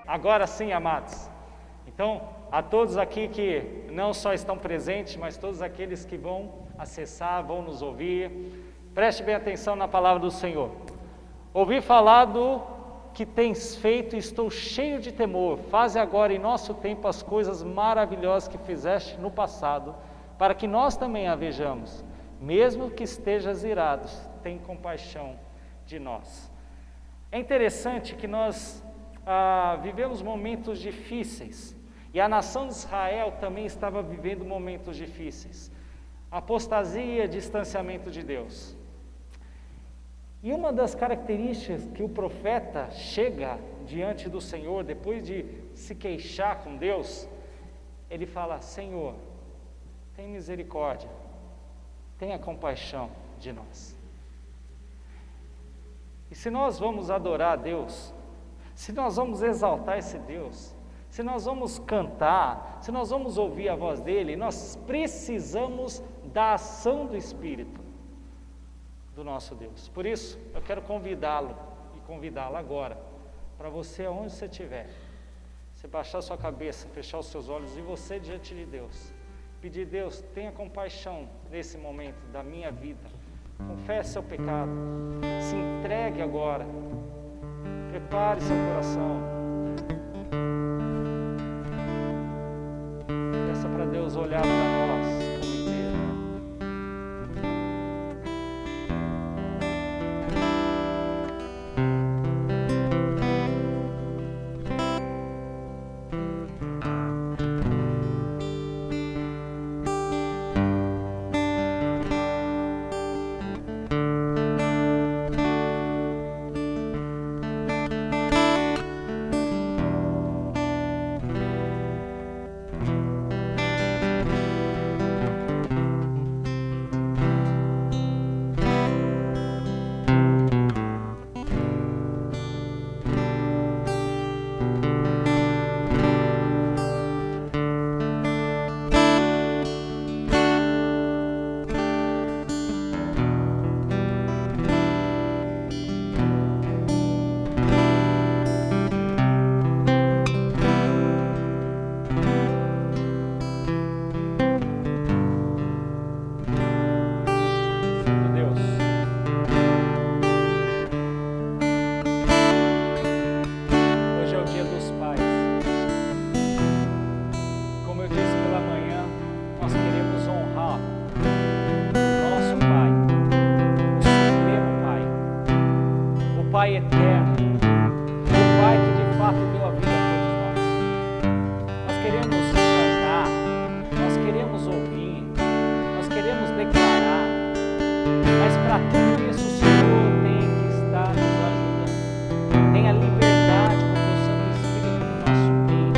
Agora sim, amados. Então, a todos aqui que não só estão presentes, mas todos aqueles que vão acessar, vão nos ouvir, preste bem atenção na palavra do Senhor. Ouvi falar do que tens feito e estou cheio de temor. Faze agora em nosso tempo as coisas maravilhosas que fizeste no passado, para que nós também a vejamos. Mesmo que estejas irado, tem compaixão de nós. É interessante que nós vivemos momentos difíceis, e a nação de Israel também estava vivendo momentos difíceis, apostasia, distanciamento de Deus. E uma das características que o profeta chega diante do Senhor, depois de se queixar com Deus, ele fala: Senhor, tem misericórdia, tenha compaixão de nós. E se nós vamos adorar a Deus, se nós vamos exaltar esse Deus, se nós vamos cantar, se nós vamos ouvir a voz dele, nós precisamos da ação do Espírito do nosso Deus. Por isso, eu quero convidá-lo e convidá-la agora, para você, aonde você estiver, você baixar sua cabeça, fechar os seus olhos e você diante de Deus, pedir: Deus, tenha compaixão nesse momento da minha vida, confesse seu pecado, se entregue agora. Prepare seu coração. Peça para Deus olhar para nós como inteiro. Pai eterno, o Pai que de fato deu a vida a todos nós. Nós queremos cantar, nós queremos ouvir, nós queremos declarar, mas para tudo isso o Senhor tem que estar nos ajudando. Tenha liberdade com o teu Santo Espírito no nosso meio,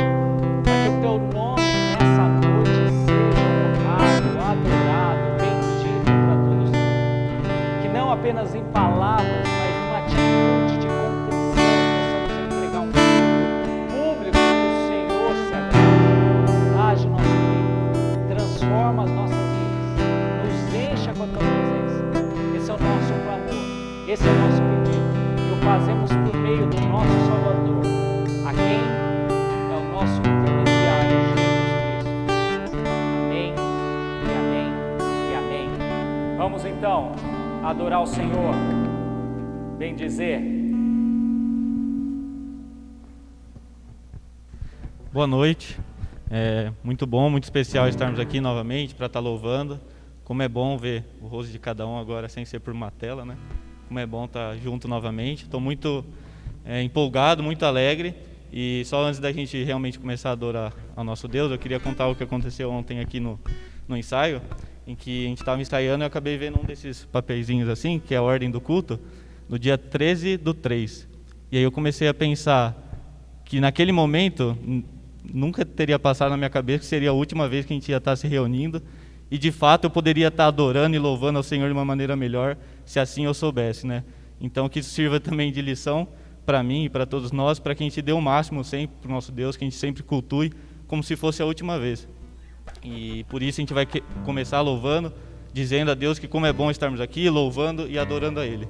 para que o teu nome nessa noite seja honrado, adorado, bendito para todos nós. Que não apenas em palavras, mas numa atitude de contrição possamos entregar um culto público que o Senhor se agrada. Age no nosso meio, transforma as nossas vidas, nos encha com a tua presença. Esse é o nosso clamor, esse é o nosso pedido, e o fazemos por meio do nosso Salvador, a quem é o nosso intermediário, Jesus Cristo. Amém, e amém, e amém. Vamos então adorar o Senhor, bendizer. Boa noite. É muito bom, muito especial estarmos aqui novamente para estar louvando. Como é bom ver o rosto de cada um agora sem ser por uma tela, né? Como é bom estar junto novamente. Estou muito empolgado, muito alegre. E só antes da gente realmente começar a adorar ao nosso Deus, eu queria contar o que aconteceu ontem aqui no ensaio, em que a gente estava ensaiando e eu acabei vendo um desses papeizinhos assim, que é a ordem do culto, no dia 13/3. E aí eu comecei a pensar que naquele momento nunca teria passado na minha cabeça que seria a última vez que a gente ia estar se reunindo, e de fato eu poderia estar adorando e louvando ao Senhor de uma maneira melhor, se assim eu soubesse, né? Então que isso sirva também de lição para mim e para todos nós, para que a gente dê o máximo sempre para o nosso Deus, que a gente sempre cultue como se fosse a última vez. E por isso a gente vai começar louvando, dizendo a Deus que como é bom estarmos aqui, louvando e adorando a Ele.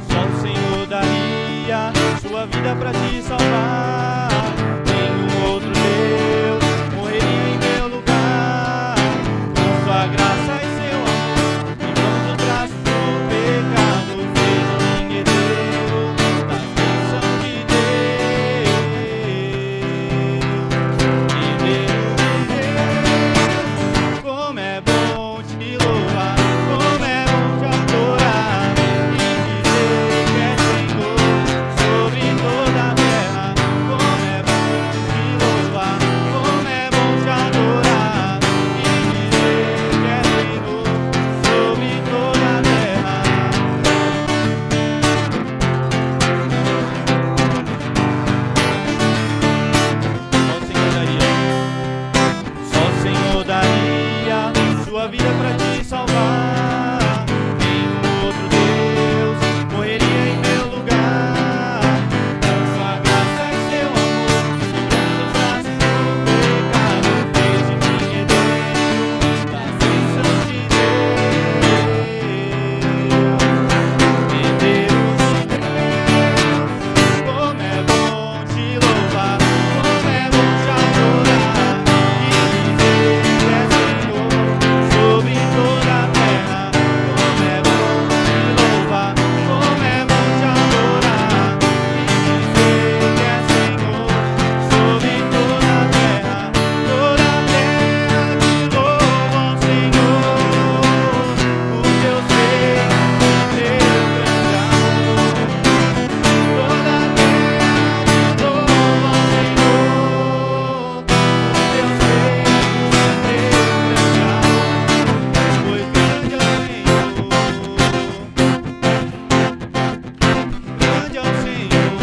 Só o Senhor daria sua vida para te salvar. Nenhum outro Deus morreria em meu lugar. Com sua graça e seu amor, livrando os braços do pecado, fez de mim herdeiro das bênçãos de Deus. Herdeiro de Deus, como é bom te louvar, como é bom te adorar e dizer que é Senhor sobre toda a terra. Como é bom te louvar, como é bom te adorar e dizer que é Senhor sobre toda a terra. Só o Senhor daria sua vida para te salvar. Nenhum outro Deus morreria em meu lugar. Com sua graça e seu amor, livrando os braços do pecado, fez de mim herdeiro das bênçãos de Deus. Herdeiro de Deus, como é bom te louvar, como é bom te adorar e dizer que é Senhor sobre toda a terra. Como é bom te louvar, como é bom te adorar e dizer que é Senhor sobre toda a terra. Toda a terra te louva ao Senhor, por teus feitos, teu grande amor. Toda a terra te louva ao Senhor, por teus feitos, teu grande amor. Pois grande é o Senhor,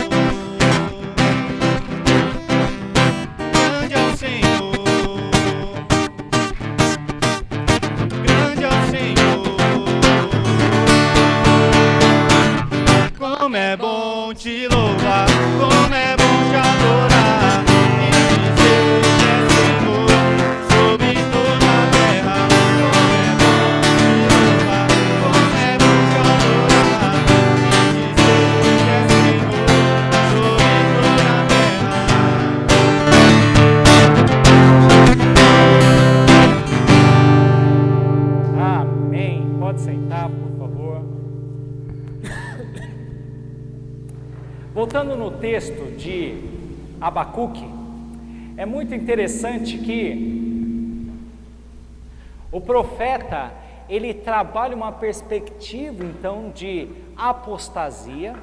grande é o Senhor, grande é o Senhor, grande é o Senhor. Como é bom te louvar, como é bom te adorar e dizer que é Senhor sobre toda a terra. Como é bom te louvar, como é bom te adorar e dizer que é Senhor sobre toda a terra. Amém. Pode sentar, por favor. Voltando no texto de Abacuque, é muito interessante que o profeta, ele trabalha uma perspectiva então de apostasia,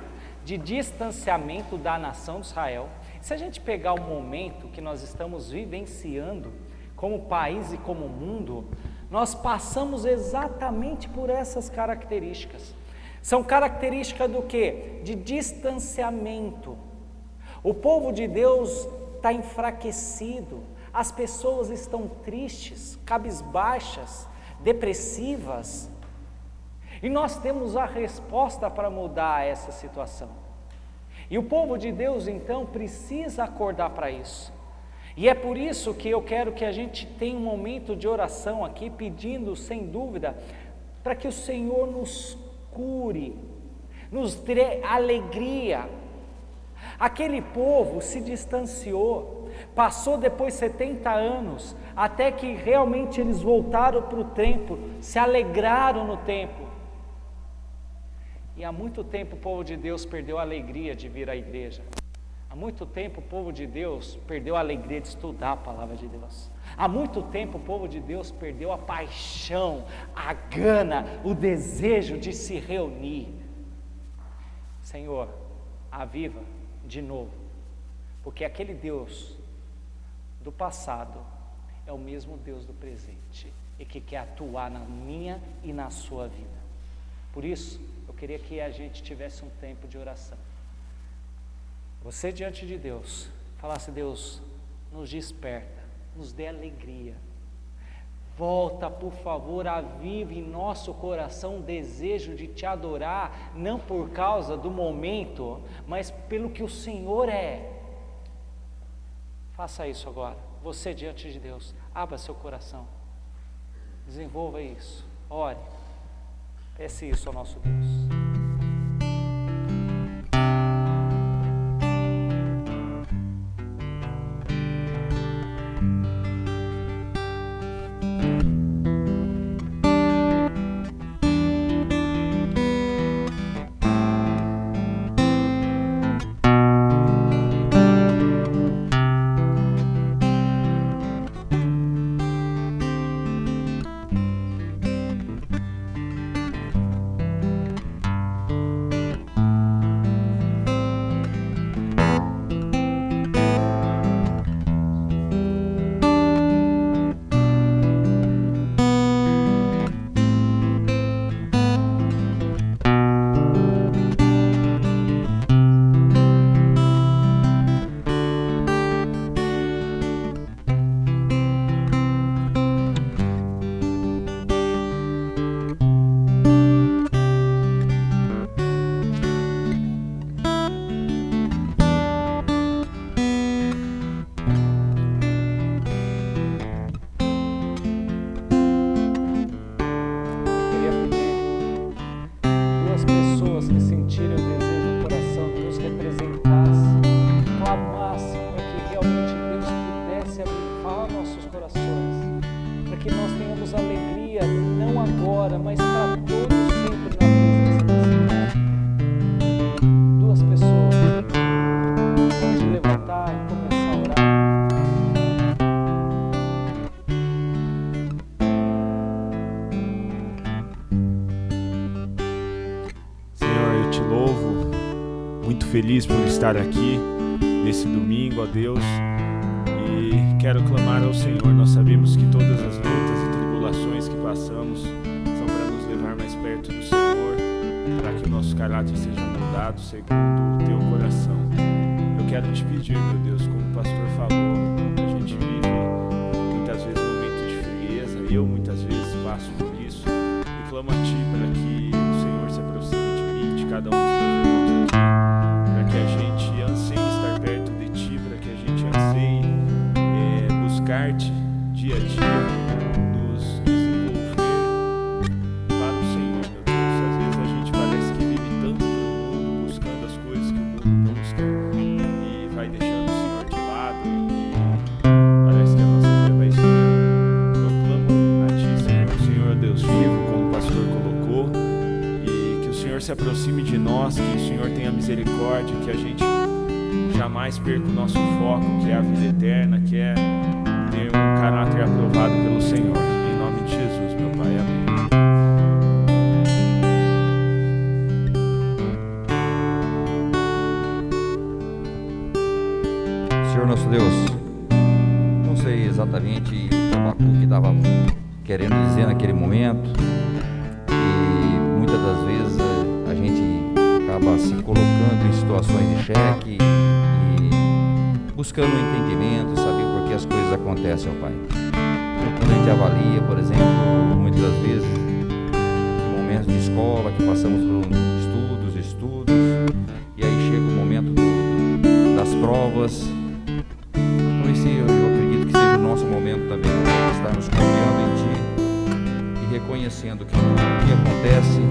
de distanciamento da nação de Israel. Se a gente pegar o momento que nós estamos vivenciando como país e como mundo, nós passamos exatamente por essas características. São características do quê? De distanciamento. O povo de Deus está enfraquecido, as pessoas estão tristes, cabisbaixas, depressivas, e nós temos a resposta para mudar essa situação. E o povo de Deus então precisa acordar para isso. E é por isso que eu quero que a gente tenha um momento de oração aqui, pedindo sem dúvida, para que o Senhor nos cure, nos dê alegria. Aquele povo se distanciou, passou depois 70 anos, até que realmente eles voltaram para o templo, se alegraram no templo. E há muito tempo o povo de Deus perdeu a alegria de vir à igreja. Há muito tempo o povo de Deus perdeu a alegria de estudar a palavra de Deus. Há muito tempo o povo de Deus perdeu a paixão, a gana, o desejo de se reunir. Senhor, aviva de novo, porque aquele Deus do passado é o mesmo Deus do presente e que quer atuar na minha e na sua vida. Por isso, eu queria que a gente tivesse um tempo de oração. Você diante de Deus, falasse: Deus, nos desperta, nos dê alegria. Volta, por favor, avive em nosso coração o desejo de te adorar, não por causa do momento, mas pelo que o Senhor é. Faça isso agora, você diante de Deus, abra seu coração, desenvolva isso, ore, peça isso ao nosso Deus. Feliz por estar aqui nesse domingo, ó Deus, e quero clamar ao Senhor. Nós sabemos que todas as lutas e tribulações que passamos são para nos levar mais perto do Senhor, para que o nosso caráter seja moldado segundo o Teu coração. Eu quero te pedir, meu Deus, como o pastor falou, a gente vive muitas vezes momentos de frieza, eu muitas vezes passo por isso, e clamo a Ti para que o Senhor se aproxime de mim, de cada um dos meus irmãos aqui, que a gente anseie estar perto de Ti, para que a gente anseie buscar-te dia a dia, nos desenvolver para o Senhor, meu Deus. Às vezes a gente parece que vive tanto no mundo, buscando as coisas que o mundo busca, e vai deixando o Senhor de lado, e parece que a nossa vida vai esfriando. Eu clamo a Ti, Senhor, Deus vivo, como o pastor colocou, e que o Senhor se aproxime de nós, que o Senhor tenha misericórdia, que a gente jamais perca o nosso foco, que é a vida eterna, que é ter um caráter aprovado pelo Senhor. Em nome de Jesus, meu Pai. Amém. Senhor nosso Deus, não sei exatamente o que Abacuque estava querendo dizer naquele momento, e muitas das vezes a gente acaba se colocando em situações de cheque e buscando um entendimento, saber por que as coisas acontecem, ó Pai. Quando a gente avalia, por exemplo, muitas das vezes em momentos de escola que passamos por estudos, e aí chega o momento das provas. Então esse eu acredito que seja o nosso momento também, de estarmos confiando em Ti e reconhecendo que o que acontece,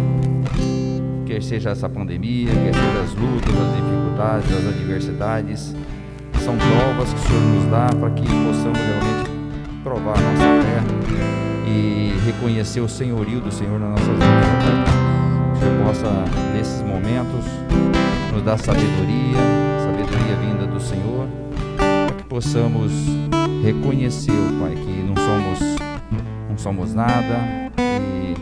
quer seja essa pandemia, quer seja as lutas, as dificuldades, as adversidades, são provas que o Senhor nos dá para que possamos realmente provar a nossa fé e reconhecer o senhorio do Senhor nas nossas vidas. Senhor possa, nesses momentos, nos dar sabedoria vinda do Senhor, para que possamos reconhecer, Pai, que não somos nada e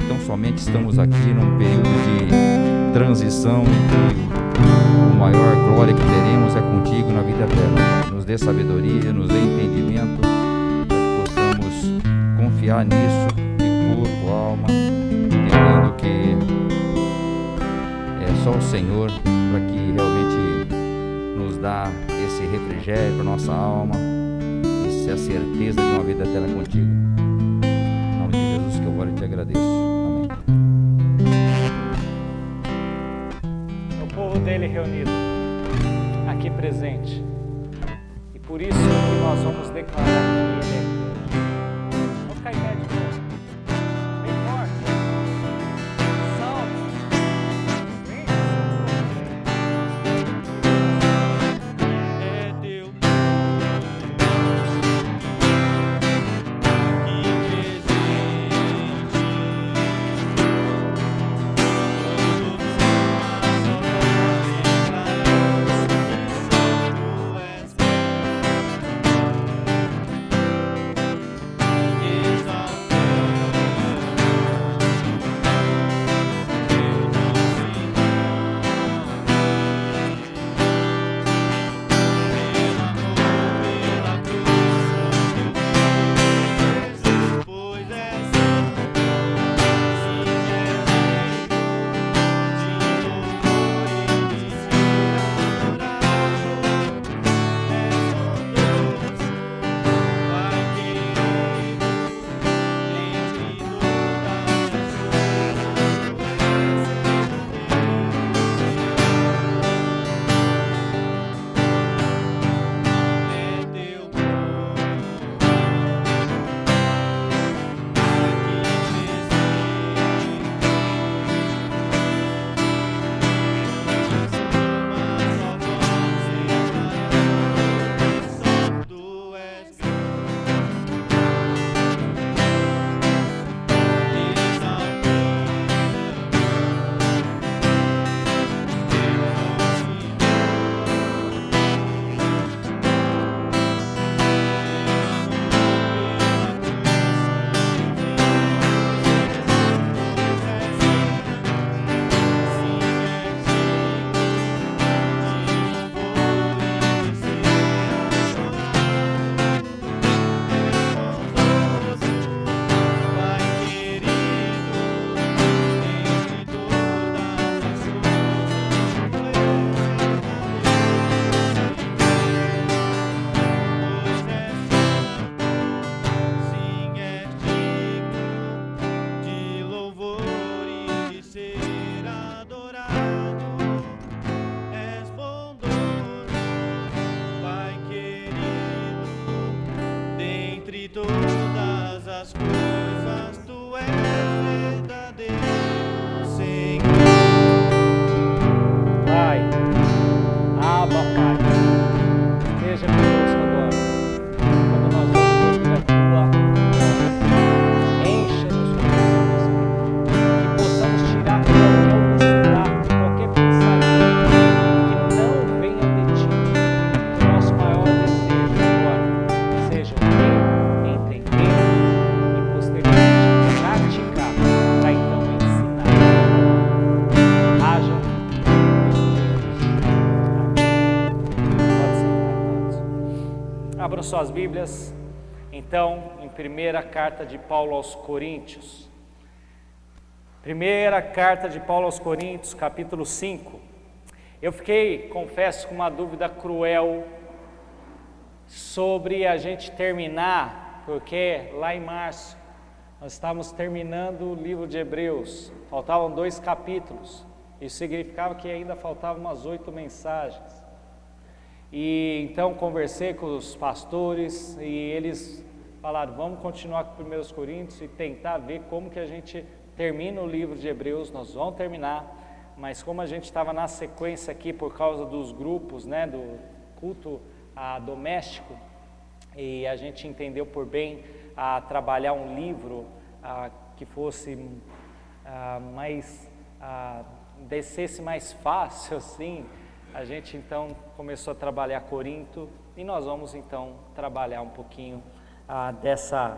tão somente estamos aqui num período de transição em que a maior glória que teremos é contigo na vida eterna. Nos dê sabedoria, nos dê entendimento, para que possamos confiar nisso de corpo, alma, entendendo que é só o Senhor para que realmente nos dá esse refrigério para nossa alma, essa certeza de uma vida eterna contigo. Em nome de Jesus que eu oro e te agradeço. Amém. O povo dele reunido, aqui presente. E por isso que nós vamos declarar que ele é Deus. Vamos ficar em pé de novo. Bem forte. Salve. É Deus Abram suas Bíblias, então, em primeira carta de Paulo aos Coríntios. Primeira carta de Paulo aos Coríntios, capítulo 5. Eu fiquei, confesso, com uma dúvida cruel sobre a gente terminar, porque lá em março nós estávamos terminando o livro de Hebreus, faltavam 2 capítulos, isso significava que ainda faltavam umas 8 mensagens. E então conversei com os pastores e eles falaram, vamos continuar com 1 Coríntios e tentar ver como que a gente termina o livro de Hebreus. Nós vamos terminar, mas como a gente estava na sequência aqui por causa dos grupos, né, do culto doméstico, e a gente entendeu por bem trabalhar um livro que fosse mais descesse mais fácil assim, a gente então começou a trabalhar Corinto e nós vamos então trabalhar um pouquinho dessa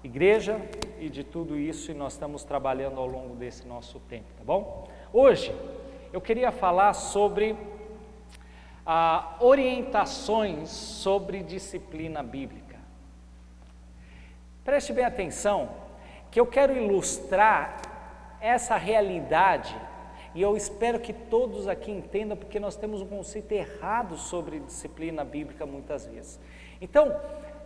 igreja e de tudo isso, e nós estamos trabalhando ao longo desse nosso tempo, tá bom? Hoje eu queria falar sobre orientações sobre disciplina bíblica. Preste bem atenção que eu quero ilustrar essa realidade e eu espero que todos aqui entendam, porque nós temos um conceito errado sobre disciplina bíblica muitas vezes. Então,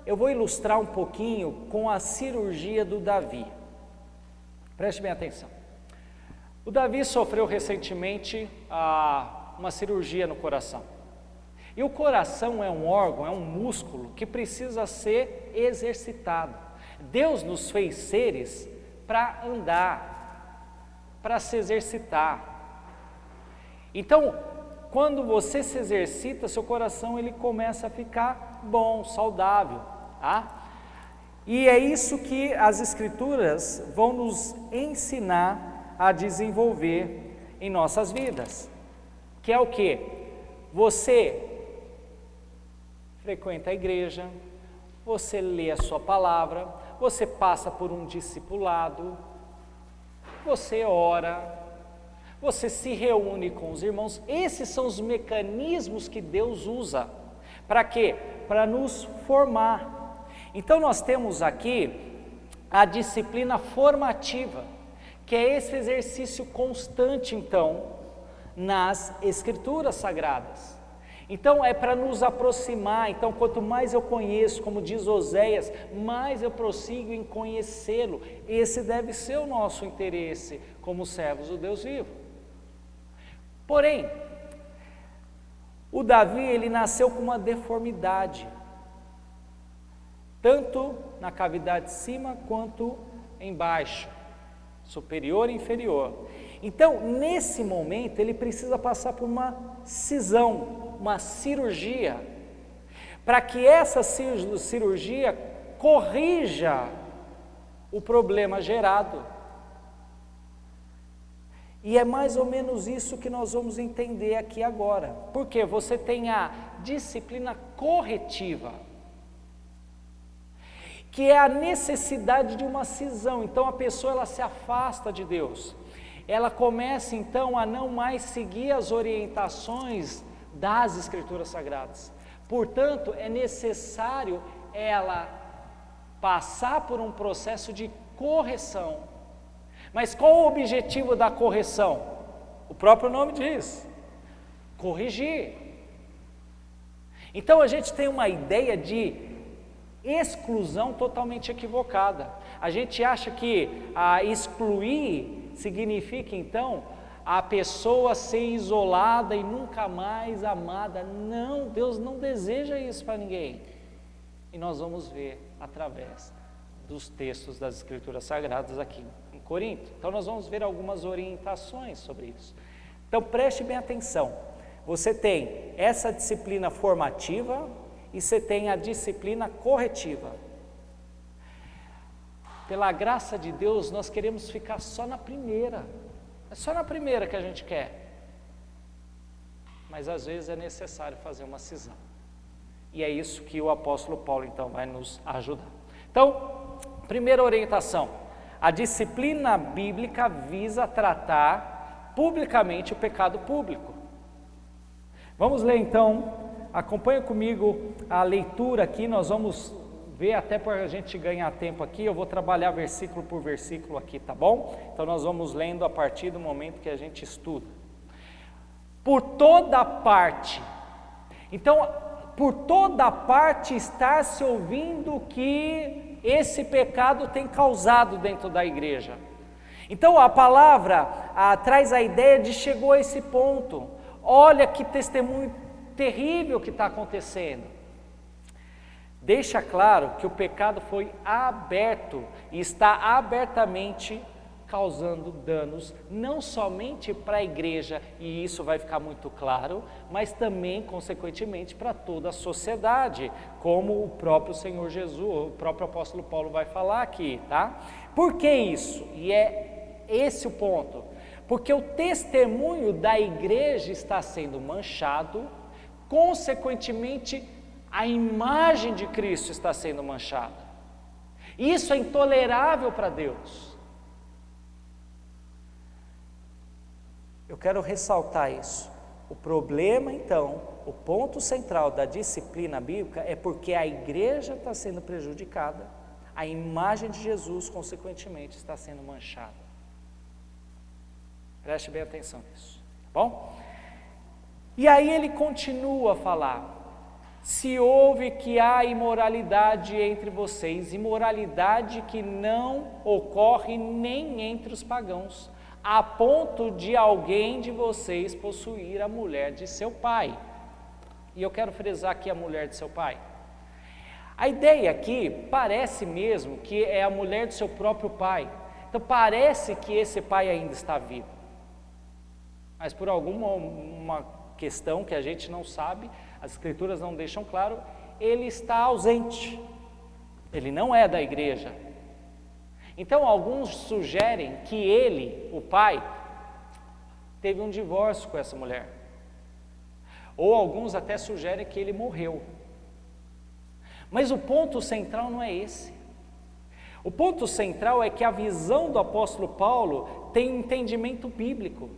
eu vou ilustrar um pouquinho com a cirurgia do Davi. Preste bem atenção. O Davi sofreu recentemente uma cirurgia no coração. E o coração é um órgão, é um músculo que precisa ser exercitado. Deus nos fez seres para andar, para se exercitar. Então, quando você se exercita, seu coração ele começa a ficar bom, saudável, tá? E é isso que as Escrituras vão nos ensinar a desenvolver em nossas vidas, que é o quê? Você frequenta a igreja, você lê a sua palavra, você passa por um discipulado, você ora, você se reúne com os irmãos. Esses são os mecanismos que Deus usa. Para quê? Para nos formar. Então nós temos aqui a disciplina formativa, que é esse exercício constante então nas Escrituras Sagradas. Então é para nos aproximar. Então quanto mais eu conheço, como diz Oséias, mais eu prossigo em conhecê-lo. Esse deve ser o nosso interesse como servos do Deus vivo. Porém, o Davi ele nasceu com uma deformidade, tanto na cavidade de cima quanto embaixo, superior e inferior. Então, nesse momento, ele precisa passar por uma cisão, uma cirurgia, para que essa cirurgia corrija o problema gerado. E é mais ou menos isso que nós vamos entender aqui agora. Porque você tem a disciplina corretiva, que é a necessidade de uma cisão. Então a pessoa ela se afasta de Deus. Ela começa então a não mais seguir as orientações das Escrituras Sagradas. Portanto, é necessário ela passar por um processo de correção. Mas qual o objetivo da correção? O próprio nome diz, corrigir. Então a gente tem uma ideia de exclusão totalmente equivocada. A gente acha que excluir significa então a pessoa ser isolada e nunca mais amada. Não, Deus não deseja isso para ninguém. E nós vamos ver através dos textos das Escrituras Sagradas aqui em Corinto. Então nós vamos ver algumas orientações sobre isso. Então preste bem atenção. Você tem essa disciplina formativa e você tem a disciplina corretiva. Pela graça de Deus, nós queremos ficar só na primeira. É só na primeira que a gente quer. Mas às vezes é necessário fazer uma cisão. E é isso que o apóstolo Paulo então vai nos ajudar. Então, primeira orientação, a disciplina bíblica visa tratar publicamente o pecado público. Vamos ler então, acompanha comigo a leitura aqui, nós vamos ver até para a gente ganhar tempo aqui, eu vou trabalhar versículo por versículo aqui, tá bom? Então nós vamos lendo a partir do momento que a gente estuda. Por toda parte, então por toda parte está se ouvindo que esse pecado tem causado dentro da igreja. Então a palavra traz a ideia de chegou a esse ponto. Olha que testemunho terrível que está acontecendo. Deixa claro que o pecado foi aberto e está abertamente causando danos, não somente para a igreja, e isso vai ficar muito claro, mas também, consequentemente, para toda a sociedade, como o próprio Senhor Jesus, o próprio apóstolo Paulo vai falar aqui, tá? Por que isso? E é esse o ponto. Porque o testemunho da igreja está sendo manchado, consequentemente, a imagem de Cristo está sendo manchada. Isso é intolerável para Deus. Eu quero ressaltar isso. O problema, então, o ponto central da disciplina bíblica é porque a igreja está sendo prejudicada, a imagem de Jesus, consequentemente, está sendo manchada. Preste bem atenção nisso, tá bom? E aí ele continua a falar: se ouve que há imoralidade entre vocês, imoralidade que não ocorre nem entre os pagãos, a ponto de alguém de vocês possuir a mulher de seu pai. E eu quero frisar aqui a mulher de seu pai. A ideia aqui parece mesmo que é a mulher do seu próprio pai. Então parece que esse pai ainda está vivo. Mas por alguma questão que a gente não sabe, as escrituras não deixam claro, ele está ausente. Ele não é da igreja. Então alguns sugerem que ele, o pai, teve um divórcio com essa mulher. Ou alguns até sugerem que ele morreu. Mas o ponto central não é esse. O ponto central é que a visão do apóstolo Paulo tem um entendimento bíblico.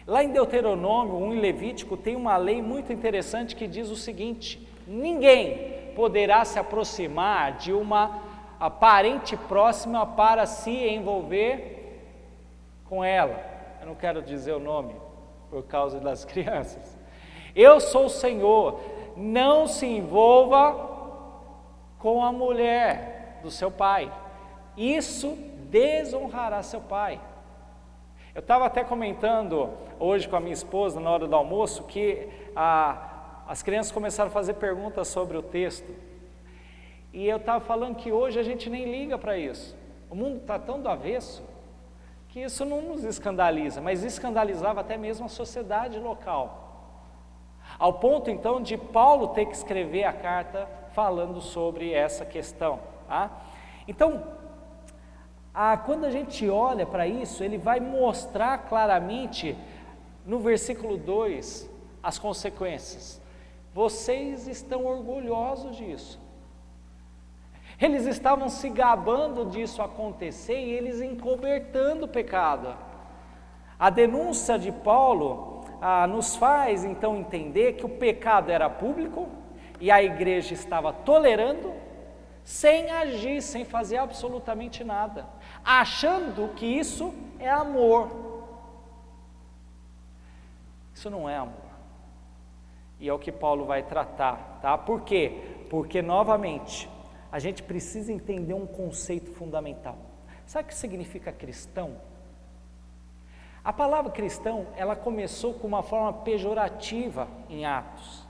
Lá em Deuteronômio, em Levítico, tem uma lei muito interessante que diz o seguinte: ninguém poderá se aproximar de uma parente próxima para se envolver com ela. Eu não quero dizer o nome por causa das crianças. Eu sou o Senhor, não se envolva com a mulher do seu pai, isso desonrará seu pai. Eu estava até comentando hoje com a minha esposa na hora do almoço que as crianças começaram a fazer perguntas sobre o texto, e eu estava falando que hoje a gente nem liga para isso. O mundo está tão do avesso que isso não nos escandaliza, mas escandalizava até mesmo a sociedade local, ao ponto então de Paulo ter que escrever a carta falando sobre essa questão, tá? Então, quando a gente olha para isso, ele vai mostrar claramente no versículo 2 as consequências. Vocês estão orgulhosos disso. Eles estavam se gabando disso acontecer e eles encobertando o pecado. A denúncia de Paulo nos faz então entender que o pecado era público e a igreja estava tolerando, sem agir, sem fazer absolutamente nada, achando que isso é amor. Isso não é amor. E é o que Paulo vai tratar, tá? Por quê? Porque, novamente, a gente precisa entender um conceito fundamental. Sabe o que significa cristão? A palavra cristão, ela começou com uma forma pejorativa em Atos,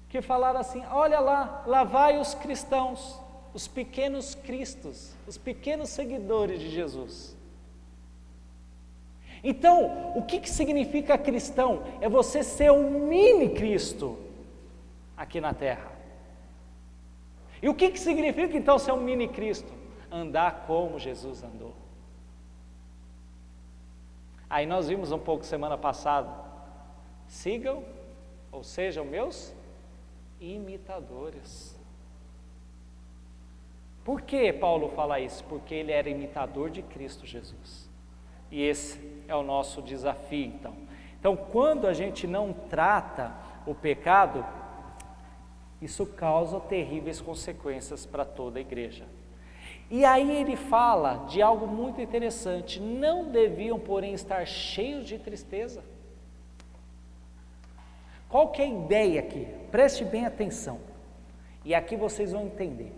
que falaram assim: olha lá vai os cristãos, os pequenos cristos, os pequenos seguidores de Jesus. Então, o que significa cristão? É você ser um mini Cristo aqui na terra. E o que significa então ser um mini Cristo? Andar como Jesus andou. Aí nós vimos um pouco semana passada: sigam, ou sejam meus imitadores. Por que Paulo fala isso? Porque ele era imitador de Cristo Jesus. E esse é o nosso desafio, então. Então, quando a gente não trata o pecado, isso causa terríveis consequências para toda a igreja. E aí ele fala de algo muito interessante: não deviam, porém, estar cheios de tristeza. Qual que é a ideia aqui? Preste bem atenção, e aqui vocês vão entender.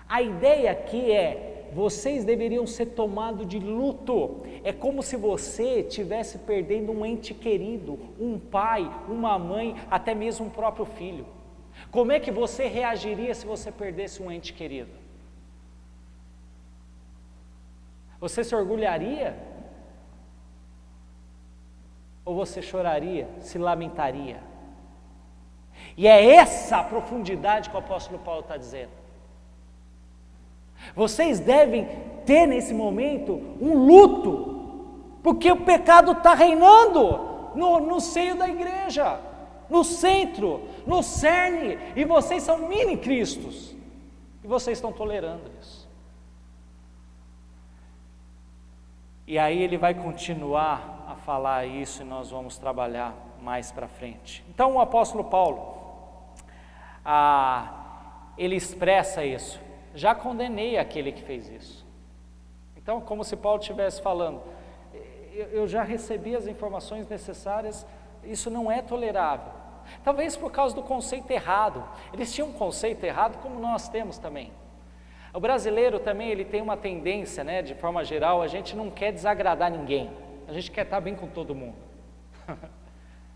A ideia aqui é: vocês deveriam ser tomados de luto. É como se você estivesse perdendo um ente querido, um pai, uma mãe, até mesmo um próprio filho. Como é que você reagiria se você perdesse um ente querido? Você se orgulharia? Ou você choraria, se lamentaria? E é essa a profundidade que o apóstolo Paulo está dizendo. Vocês devem ter nesse momento um luto, Porque o pecado está reinando no seio da igreja, no centro, no cerne, e vocês são mini cristos, e vocês estão tolerando isso. E aí ele vai continuar a falar isso, e nós vamos trabalhar mais para frente. Então o apóstolo Paulo, ele expressa isso: já condenei aquele que fez isso. Então, como se Paulo estivesse falando, eu já recebi as informações necessárias, isso não é tolerável. Talvez por causa do conceito errado. Eles tinham um conceito errado, como nós temos também. O brasileiro também, ele tem uma tendência, né, de forma geral, a gente não quer desagradar ninguém, a gente quer estar bem com todo mundo.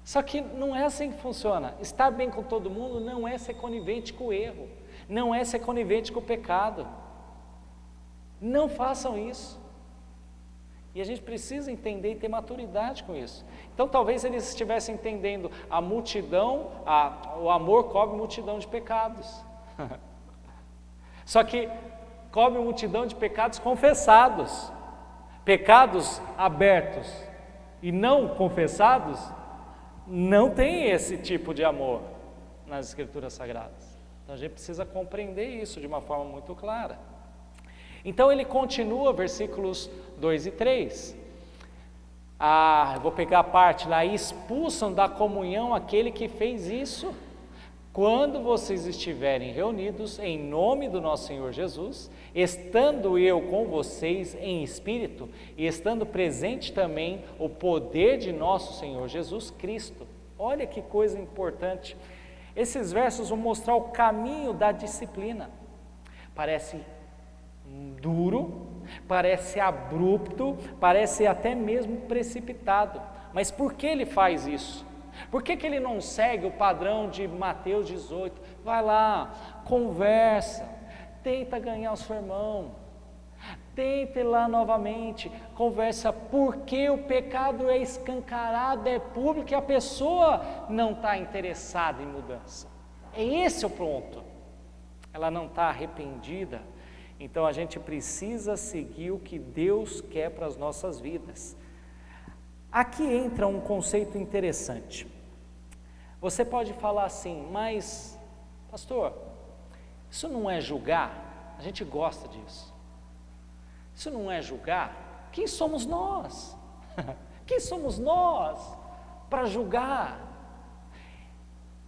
Só que não é assim que funciona. Estar bem com todo mundo não é ser conivente com o erro, não é ser conivente com o pecado. Não façam isso. E a gente precisa entender e ter maturidade com isso. Então talvez eles estivessem entendendo a multidão, o amor cobre multidão de pecados. Só que cobre multidão de pecados confessados. Pecados abertos e não confessados, não tem esse tipo de amor nas Escrituras Sagradas. Então a gente precisa compreender isso de uma forma muito clara. Então ele continua, versículos 2 e 3. Eu vou pegar a parte lá: expulsam da comunhão aquele que fez isso. Quando vocês estiverem reunidos em nome do nosso Senhor Jesus, estando eu com vocês em espírito, e estando presente também o poder de nosso Senhor Jesus Cristo. Olha que coisa importante. Esses versos vão mostrar o caminho da disciplina. Parece duro, parece abrupto, parece até mesmo precipitado. Mas por que ele faz isso? Por que ele não segue o padrão de Mateus 18? Vai lá, conversa, tenta ganhar o seu irmão, tenta ir lá novamente, conversa, porque o pecado é escancarado, é público e a pessoa não está interessada em mudança. Esse é o ponto. Ela não está arrependida. Então a gente precisa seguir o que Deus quer para as nossas vidas. Aqui entra um conceito interessante. Você pode falar assim: mas, pastor, isso não é julgar? A gente gosta disso. Isso não é julgar? Quem somos nós? Quem somos nós para julgar?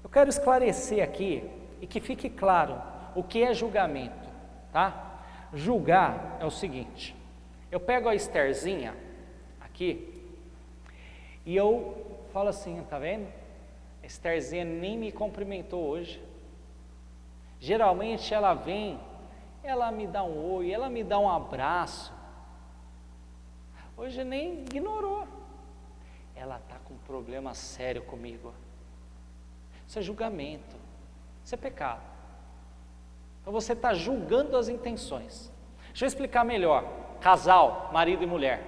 Eu quero esclarecer aqui e que fique claro o que é julgamento, tá? Julgar é o seguinte: eu pego a Estherzinha aqui e eu falo assim, tá vendo? A Estherzinha nem me cumprimentou hoje. Geralmente ela vem, ela me dá um oi, ela me dá um abraço. Hoje nem ignorou. Ela está com um problema sério comigo. Isso é julgamento, isso é pecado. Então você está julgando as intenções. Deixa eu explicar melhor. Casal, marido e mulher,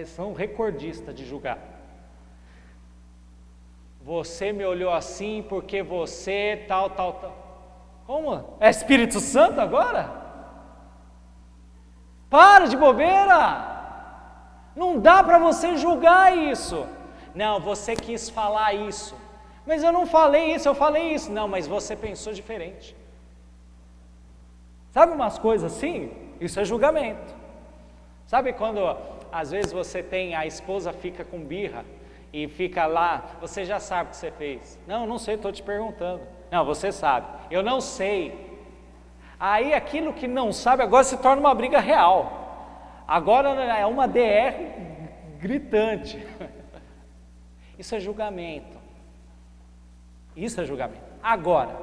são recordistas de julgar. Você me olhou assim porque você tal. Como? É Espírito Santo agora? Para de bobeira! Não dá para você julgar isso. Não, você quis falar isso. Mas eu não falei isso, eu falei isso. Não, mas você pensou diferente. Sabe umas coisas assim? Isso é julgamento. Sabe quando às vezes você tem, a esposa fica com birra e fica lá, você já sabe o que você fez. Não, não sei, estou te perguntando. Não, você sabe. Eu não sei. Aí aquilo que não sabe agora se torna uma briga real. Agora é uma DR gritante. Isso é julgamento. Isso é julgamento. Agora,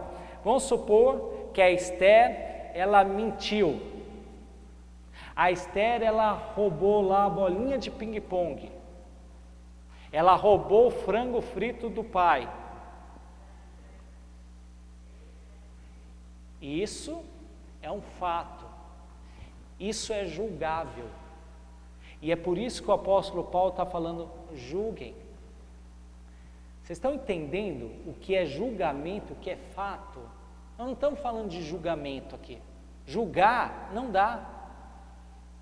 vamos supor que a Esther, ela mentiu. A Esther, ela roubou lá a bolinha de ping-pong. Ela roubou o frango frito do pai. Isso é um fato. Isso é julgável. E é por isso que o apóstolo Paulo está falando: julguem. Vocês estão entendendo o que é julgamento, o que é fato? Nós não estamos falando de julgamento aqui. Julgar não dá.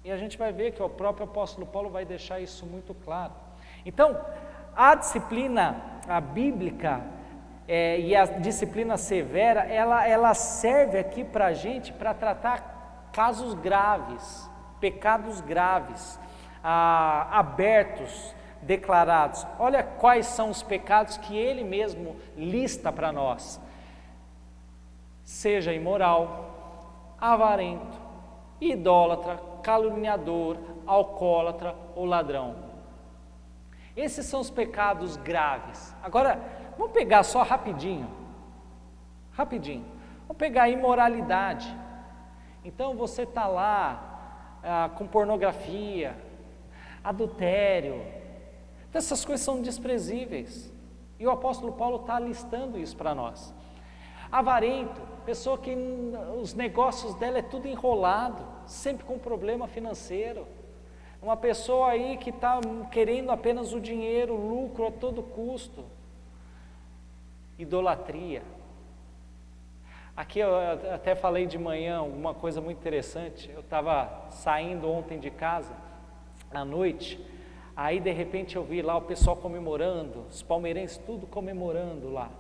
E a gente vai ver que o próprio apóstolo Paulo vai deixar isso muito claro. Então, a disciplina bíblica e a disciplina severa, ela serve aqui para a gente para tratar casos graves, pecados graves, abertos, declarados. Olha quais são os pecados que ele mesmo lista para nós: seja imoral, avarento, idólatra, caluniador, alcoólatra ou ladrão. Esses são os pecados graves. Agora, vamos pegar só rapidinho. Vamos pegar a imoralidade. Então você está lá com pornografia, adultério. Então, essas coisas são desprezíveis. E o apóstolo Paulo está listando isso para nós. Avarento, pessoa que os negócios dela é tudo enrolado, sempre com problema financeiro. Uma pessoa aí que está querendo apenas o dinheiro, o lucro a todo custo. Idolatria. Aqui eu até falei de manhã uma coisa muito interessante. Eu estava saindo ontem de casa, à noite, aí de repente eu vi lá o pessoal comemorando, os palmeirenses tudo comemorando lá.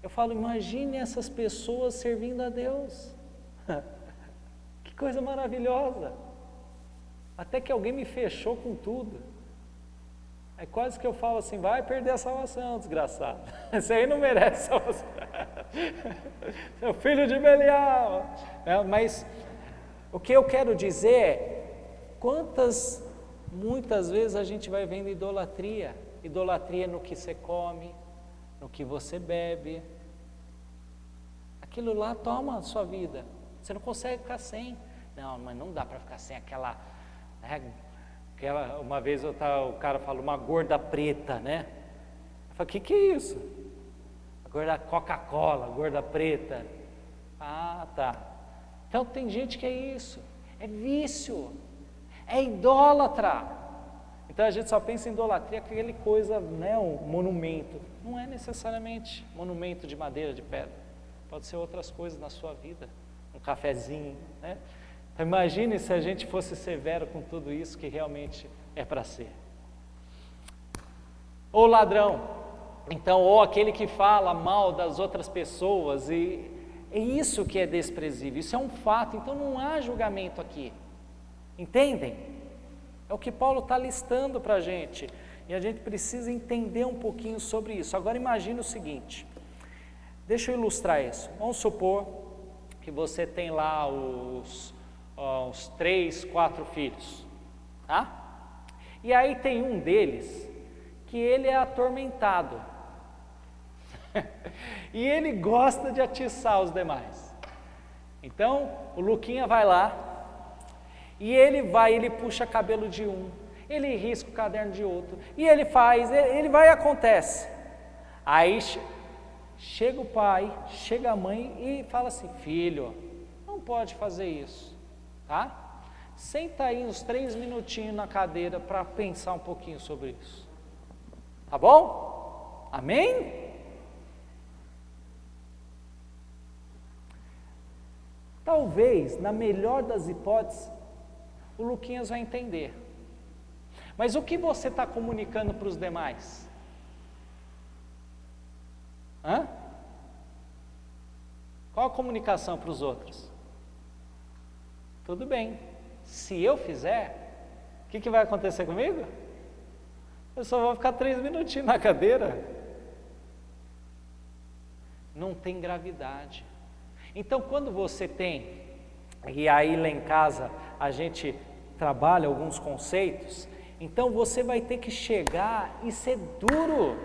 Eu falo, imagine essas pessoas servindo a Deus. Que coisa maravilhosa. Até que alguém me fechou com tudo. É quase que eu falo assim, vai perder a salvação, desgraçado. Esse aí não merece salvação. Seu filho de Belial. Mas o que eu quero dizer é, muitas vezes a gente vai vendo idolatria. Idolatria no que você come, no que você bebe. Aquilo lá toma a sua vida. Você não consegue ficar sem. Não, mas não dá para ficar sem aquela, uma vez o cara falou, uma gorda preta, né? Eu falei, que é isso? A gorda Coca-Cola, gorda preta. Ah, tá. Então tem gente que é isso. É vício. É idólatra. Então a gente só pensa em idolatria, aquele coisa, né, um monumento. Não é necessariamente monumento de madeira, de pedra. Pode ser outras coisas na sua vida. Um cafezinho, né? Então imagine se a gente fosse severo com tudo isso que realmente é para ser. Ou ladrão. Então, ou aquele que fala mal das outras pessoas, e é isso que é desprezível, isso é um fato, então não há julgamento aqui. Entendem? É o que Paulo está listando para a gente, e a gente precisa entender um pouquinho sobre isso. Agora imagine o seguinte, deixa eu ilustrar isso. Vamos supor que você tem lá os 3, 4 filhos, tá? E aí tem um deles que ele é atormentado e ele gosta de atiçar os demais. Então o Luquinha vai lá e ele puxa cabelo de um, ele risca o caderno de outro, e ele vai e acontece. Aí chega o pai, chega a mãe e fala assim, filho, não pode fazer isso. Tá? Senta aí uns 3 minutinhos na cadeira para pensar um pouquinho sobre isso. Tá bom? Amém? Talvez, na melhor das hipóteses, o Luquinhas vai entender. Mas o que você está comunicando para os demais? Qual a comunicação para os outros? Tudo bem, se eu fizer, o que vai acontecer comigo? Eu só vou ficar 3 minutinhos na cadeira. Não tem gravidade. Então quando você tem, e aí lá em casa a gente trabalha alguns conceitos, então você vai ter que chegar e ser duro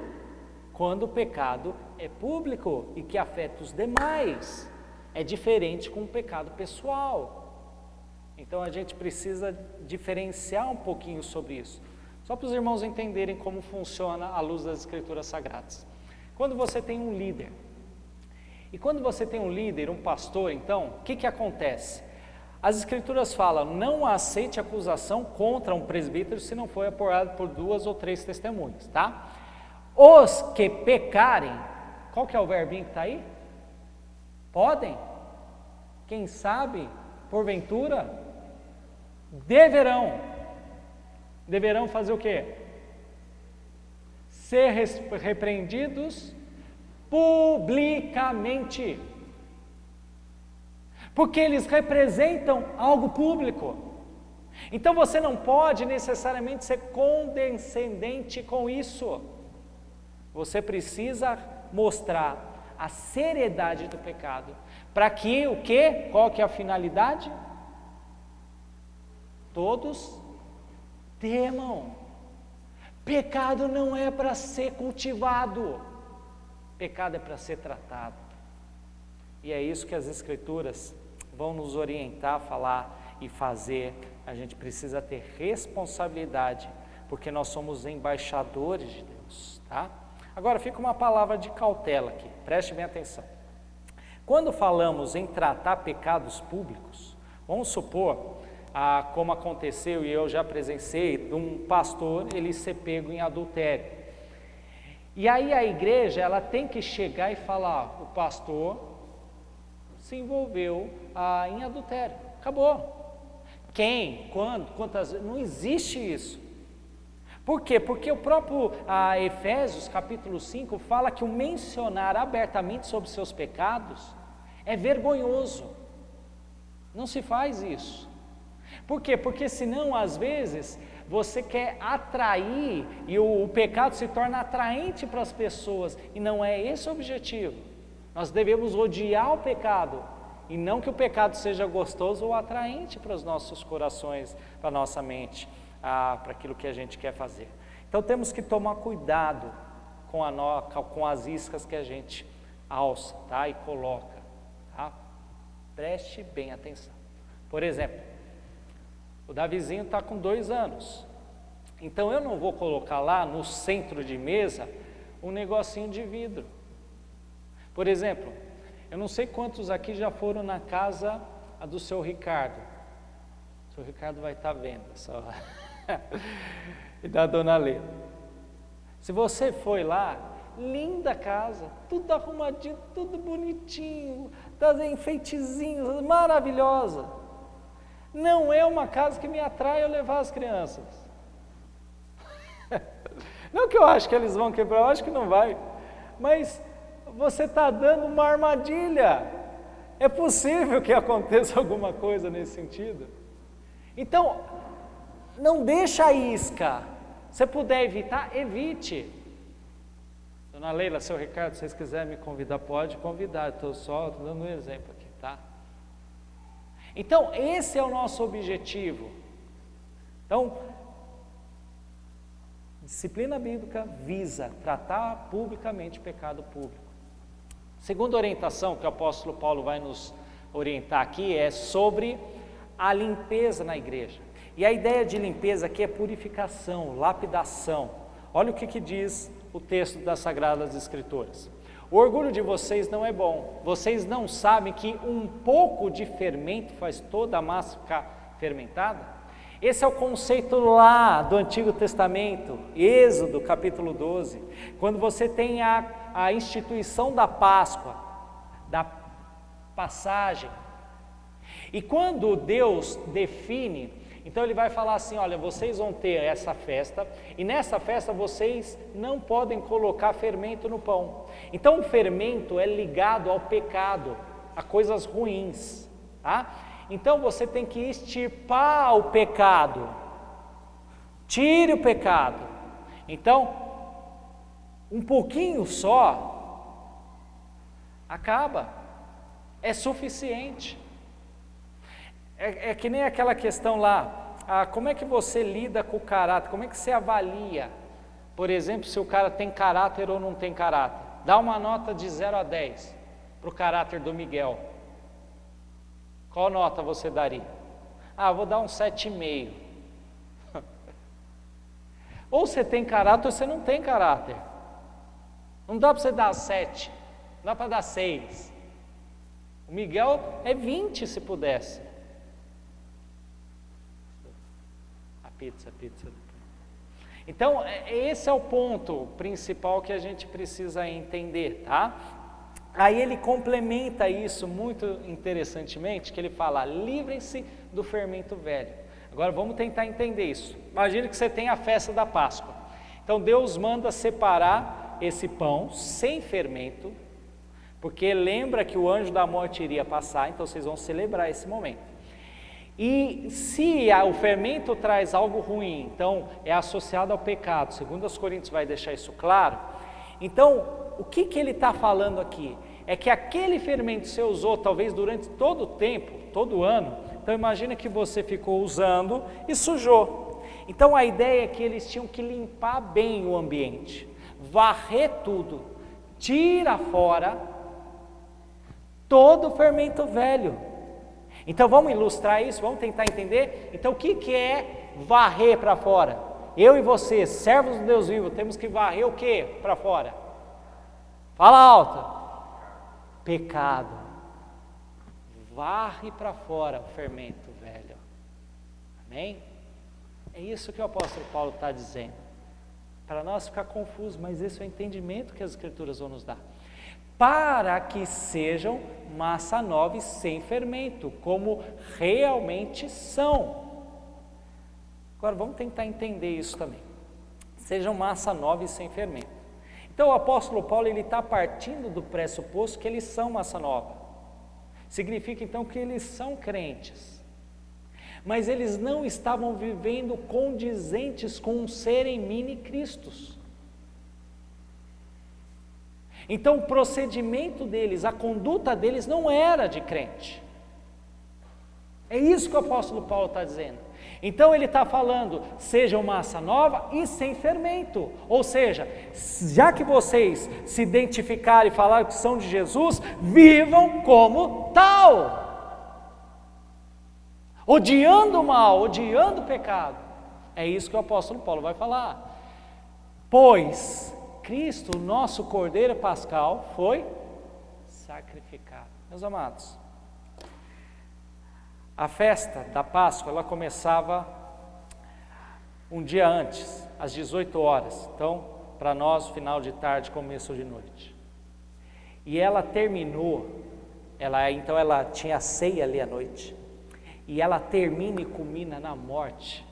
quando o pecado é público e que afeta os demais. É diferente com o pecado pessoal. Então a gente precisa diferenciar um pouquinho sobre isso, só para os irmãos entenderem como funciona à luz das Escrituras Sagradas. Quando você tem um líder, um pastor, então, o que acontece? As Escrituras falam, não aceite acusação contra um presbítero se não for apoiado por 2 ou 3 testemunhas, tá? Os que pecarem, qual que é o verbinho que está aí? Podem? Quem sabe, porventura? deverão fazer o quê? Ser repreendidos publicamente. Porque eles representam algo público. Então você não pode necessariamente ser condescendente com isso. Você precisa mostrar a seriedade do pecado. Para que o quê? Qual que é a finalidade? Todos temam. Pecado não é para ser cultivado. Pecado é para ser tratado. E é isso que as Escrituras vão nos orientar a falar e fazer. A gente precisa ter responsabilidade, porque nós somos embaixadores de Deus, tá? Agora fica uma palavra de cautela aqui, preste bem atenção. Quando falamos em tratar pecados públicos, vamos supor, como aconteceu e eu já presenciei, de um pastor, ele ser pego em adultério. E aí a igreja, ela tem que chegar e falar, o pastor se envolveu em adultério, acabou. Quem, quando, quantas vezes, não existe isso. Por quê? Porque o próprio Efésios capítulo 5 fala que o mencionar abertamente sobre seus pecados é vergonhoso, não se faz isso. Por quê? Porque senão às vezes você quer atrair e o pecado se torna atraente para as pessoas e não é esse o objetivo. Nós devemos odiar o pecado e não que o pecado seja gostoso ou atraente para os nossos corações, para a nossa mente, para aquilo que a gente quer fazer. Então temos que tomar cuidado com as iscas que a gente alça, tá? E coloca, tá? Preste bem atenção. Por exemplo, o Davizinho está com 2 anos, então eu não vou colocar lá no centro de mesa um negocinho de vidro. Por exemplo, eu não sei quantos aqui já foram na casa do seu Ricardo. O seu Ricardo vai estar vendo só. E da dona Leda. Se você foi lá, linda casa, tudo arrumadinho, tudo bonitinho, das enfeitezinhos, maravilhosa. Não é uma casa que me atrai eu levar as crianças. Não que eu acho que eles vão quebrar, eu acho que não vai. Mas você está dando uma armadilha. É possível que aconteça alguma coisa nesse sentido. Então, não deixa a isca. Se puder evitar, evite. Dona Leila, seu Ricardo, se vocês quiserem me convidar, pode convidar. Estou só dando um exemplo aqui, tá? Então, esse é o nosso objetivo. Então, disciplina bíblica visa tratar publicamente o pecado público. Segunda orientação que o apóstolo Paulo vai nos orientar aqui é sobre a limpeza na igreja. E a ideia de limpeza aqui é purificação, lapidação. Olha o que diz o texto das Sagradas Escrituras. O orgulho de vocês não é bom. Vocês não sabem que um pouco de fermento faz toda a massa ficar fermentada? Esse é o conceito lá do Antigo Testamento, Êxodo capítulo 12, quando você tem a instituição da Páscoa, da passagem. E quando Deus define, então ele vai falar assim, olha, vocês vão ter essa festa, e nessa festa vocês não podem colocar fermento no pão. Então o fermento é ligado ao pecado, a coisas ruins, tá? Então você tem que extirpar o pecado, tire o pecado. Então, um pouquinho só, acaba, é suficiente. É que nem aquela questão lá, como é que você lida com o caráter, como é que você avalia, por exemplo, se o cara tem caráter ou não tem caráter. Dá uma nota de 0 a 10 para o caráter do Miguel. Qual nota você daria? Vou dar um 7,5. Ou você tem caráter ou você não tem caráter. Não dá para você dar 7, não dá para dar 6. O Miguel é 20 se pudesse. A pizza. Então, esse é o ponto principal que a gente precisa entender, tá? Aí ele complementa isso muito interessantemente, que ele fala, livrem-se do fermento velho. Agora vamos tentar entender isso. Imagine que você tem a festa da Páscoa. Então Deus manda separar esse pão sem fermento, porque lembra que o anjo da morte iria passar, então vocês vão celebrar esse momento. E se o fermento traz algo ruim, então é associado ao pecado, segundo os Coríntios vai deixar isso claro. Então, o que ele está falando aqui? É que aquele fermento você usou talvez durante todo o tempo, todo ano, então imagina que você ficou usando e sujou. Então a ideia é que eles tinham que limpar bem o ambiente, varrer tudo, tira fora todo o fermento velho. Então vamos ilustrar isso, vamos tentar entender. Então o que é varrer para fora? Eu e você, servos do Deus vivo, temos que varrer o que para fora? Fala alto. Pecado. Varre para fora o fermento velho. Amém? É isso que o apóstolo Paulo está dizendo. Para nós ficar confuso, mas esse é o entendimento que as Escrituras vão nos dar. Para que sejam massa nova e sem fermento, como realmente são. Agora vamos tentar entender isso também. Sejam massa nova e sem fermento. Então o apóstolo Paulo ele está partindo do pressuposto que eles são massa nova. Significa então que eles são crentes. Mas eles não estavam vivendo condizentes com serem mini-cristos. Então o procedimento deles, a conduta deles não era de crente. É isso que o apóstolo Paulo está dizendo. Então ele está falando, sejam massa nova e sem fermento. Ou seja, já que vocês se identificaram e falaram que são de Jesus, vivam como tal. Odiando o mal, odiando o pecado. É isso que o apóstolo Paulo vai falar. Pois Cristo, o nosso Cordeiro Pascal, foi sacrificado. Meus amados, a festa da Páscoa, ela começava um dia antes, às 18 horas. Então, para nós, final de tarde, começo de noite. E ela terminou, então ela tinha a ceia ali à noite. E ela termina e culmina na morte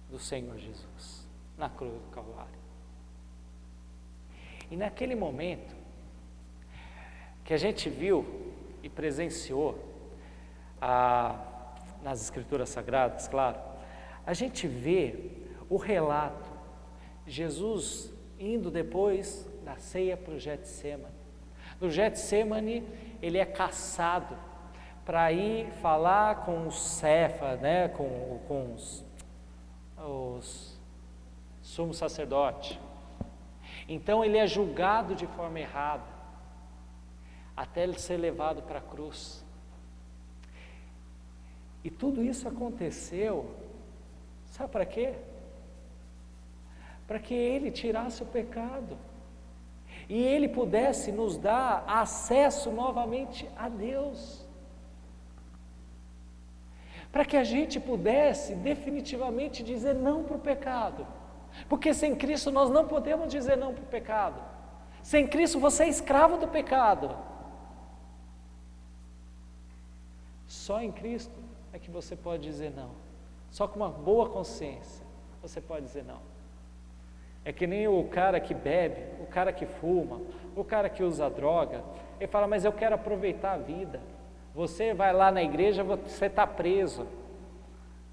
do Senhor Jesus, na cruz do Calvário. E naquele momento que a gente viu e presenciou nas Escrituras Sagradas, claro, a gente vê o relato, Jesus indo depois da ceia para o Getsemane. No Getsemane ele é caçado para ir falar com os Cefas, né, com os sumos sacerdotes. Então ele é julgado de forma errada, até ele ser levado para a cruz. E tudo isso aconteceu, sabe para quê? Para que ele tirasse o pecado, e ele pudesse nos dar acesso novamente a Deus. Para que a gente pudesse definitivamente dizer não para o pecado. Porque sem Cristo nós não podemos dizer não para o pecado. Sem Cristo você é escravo do pecado. Só em Cristo é que você pode dizer não. Só com uma boa consciência você pode dizer não. É que nem o cara que bebe, o cara que fuma, o cara que usa droga. Ele fala, mas eu quero aproveitar a vida. Você vai lá na igreja, você está preso.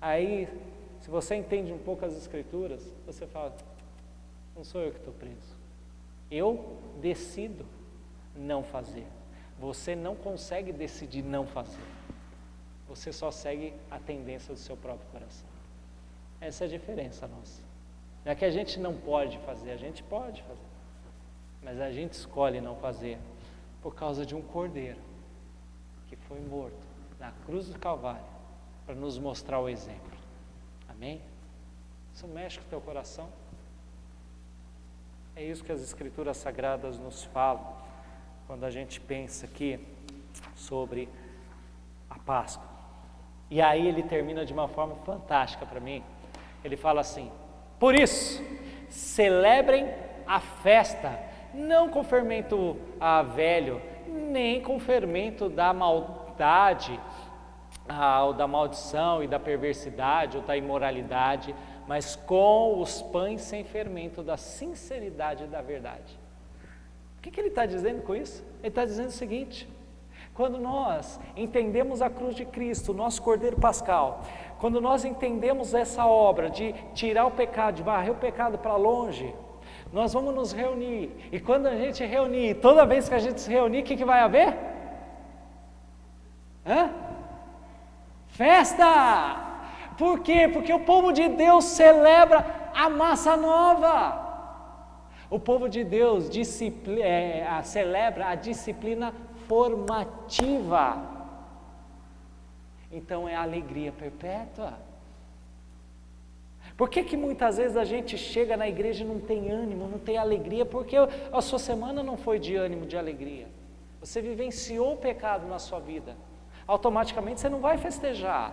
Aí, se você entende um pouco as Escrituras, você fala, não sou eu que estou preso. Eu decido não fazer. Você não consegue decidir não fazer. Você só segue a tendência do seu próprio coração. Essa é a diferença nossa. Não é que a gente não pode fazer, a gente pode fazer. Mas a gente escolhe não fazer por causa de um cordeiro que foi morto na cruz do Calvário para nos mostrar o exemplo. Amém? Isso mexe com o teu coração? É isso que as Escrituras Sagradas nos falam quando a gente pensa aqui sobre a Páscoa. E aí ele termina de uma forma fantástica para mim. Ele fala assim, por isso, celebrem a festa, não com fermento velho, nem com fermento da maldade, ou da maldição e da perversidade ou da imoralidade, mas com os pães sem fermento da sinceridade e da verdade. O que ele está dizendo com isso? Ele está dizendo o seguinte: quando nós entendemos a cruz de Cristo, o nosso Cordeiro Pascal, quando nós entendemos essa obra de tirar o pecado, de varrer o pecado para longe, nós vamos nos reunir, e quando a gente reunir, toda vez que a gente se reunir, o que vai haver? Festa! Por quê? Porque o povo de Deus celebra a massa nova. O povo de Deus celebra a disciplina formativa. Então é a alegria perpétua. Por que muitas vezes a gente chega na igreja e não tem ânimo, não tem alegria? Porque a sua semana não foi de ânimo, de alegria. Você vivenciou o pecado na sua vida. Automaticamente você não vai festejar.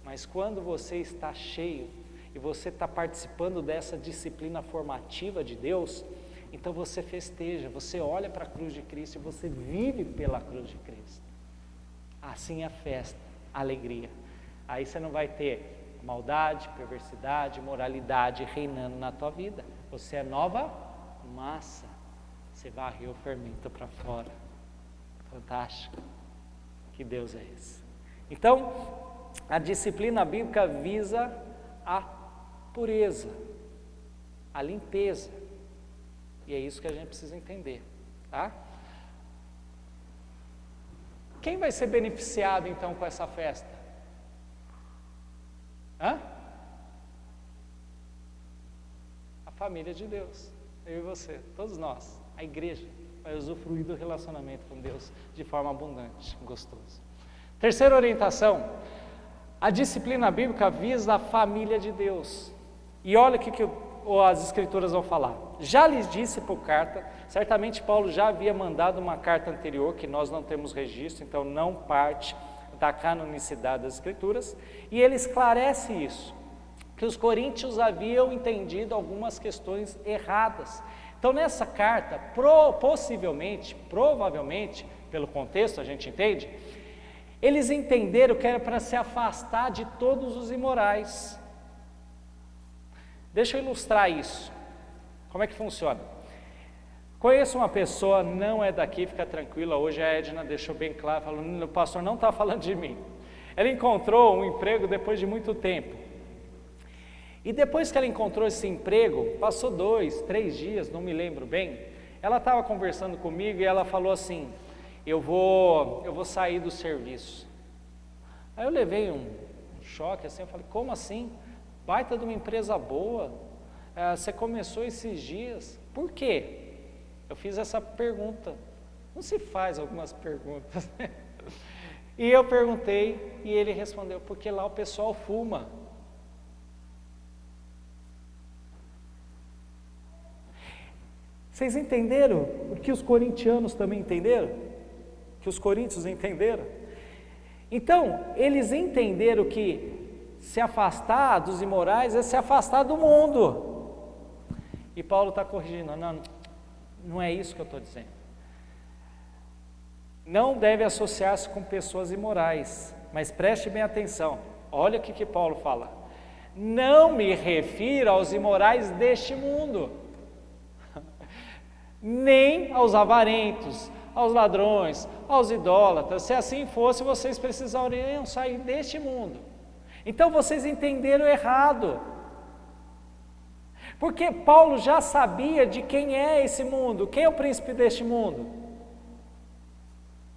Mas quando você está cheio e você está participando dessa disciplina formativa de Deus, então você festeja, você olha para a cruz de Cristo e você vive pela cruz de Cristo. Assim é a festa, a alegria. Aí você não vai ter maldade, perversidade, moralidade reinando na tua vida. Você é nova massa. Você varreu o fermento para fora. Fantástico. Que Deus é esse? Então, a disciplina bíblica visa a pureza, a limpeza. E é isso que a gente precisa entender, tá? Quem vai ser beneficiado então com essa festa? A família de Deus, eu e você, todos nós, a igreja vai usufruir do relacionamento com Deus de forma abundante, gostoso. Terceira orientação, a disciplina bíblica visa a família de Deus. E olha o que as escrituras vão falar. Já lhes disse por carta, certamente Paulo já havia mandado uma carta anterior, que nós não temos registro, então não parte da canonicidade das escrituras, e ele esclarece isso, que os coríntios haviam entendido algumas questões erradas. Então nessa carta, provavelmente, pelo contexto a gente entende, eles entenderam que era para se afastar de todos os imorais. Deixa eu ilustrar isso. Como é que funciona? Conheço uma pessoa, não é daqui, fica tranquila, hoje a Edna deixou bem claro, falou, o pastor não está falando de mim. Ela encontrou um emprego depois de muito tempo. E depois que ela encontrou esse emprego, passou 2, 3 dias, não me lembro bem, ela estava conversando comigo e ela falou assim, eu vou sair do serviço. Aí eu levei um choque assim, eu falei, como assim? Baita de uma empresa boa, você começou esses dias, por quê? Eu fiz essa pergunta, não se faz algumas perguntas, e eu perguntei e ele respondeu, porque lá o pessoal fuma. Vocês entenderam o que os corintianos também entenderam? Que os coríntios entenderam? Então, eles entenderam que se afastar dos imorais é se afastar do mundo. E Paulo está corrigindo, não é isso que eu estou dizendo. Não deve associar-se com pessoas imorais, mas preste bem atenção, olha o que Paulo fala. Não me refiro aos imorais deste mundo, nem aos avarentos, aos ladrões, aos idólatras. Se assim fosse, vocês precisariam sair deste mundo. Então vocês entenderam errado, porque Paulo já sabia de quem é esse mundo. Quem é o príncipe deste mundo?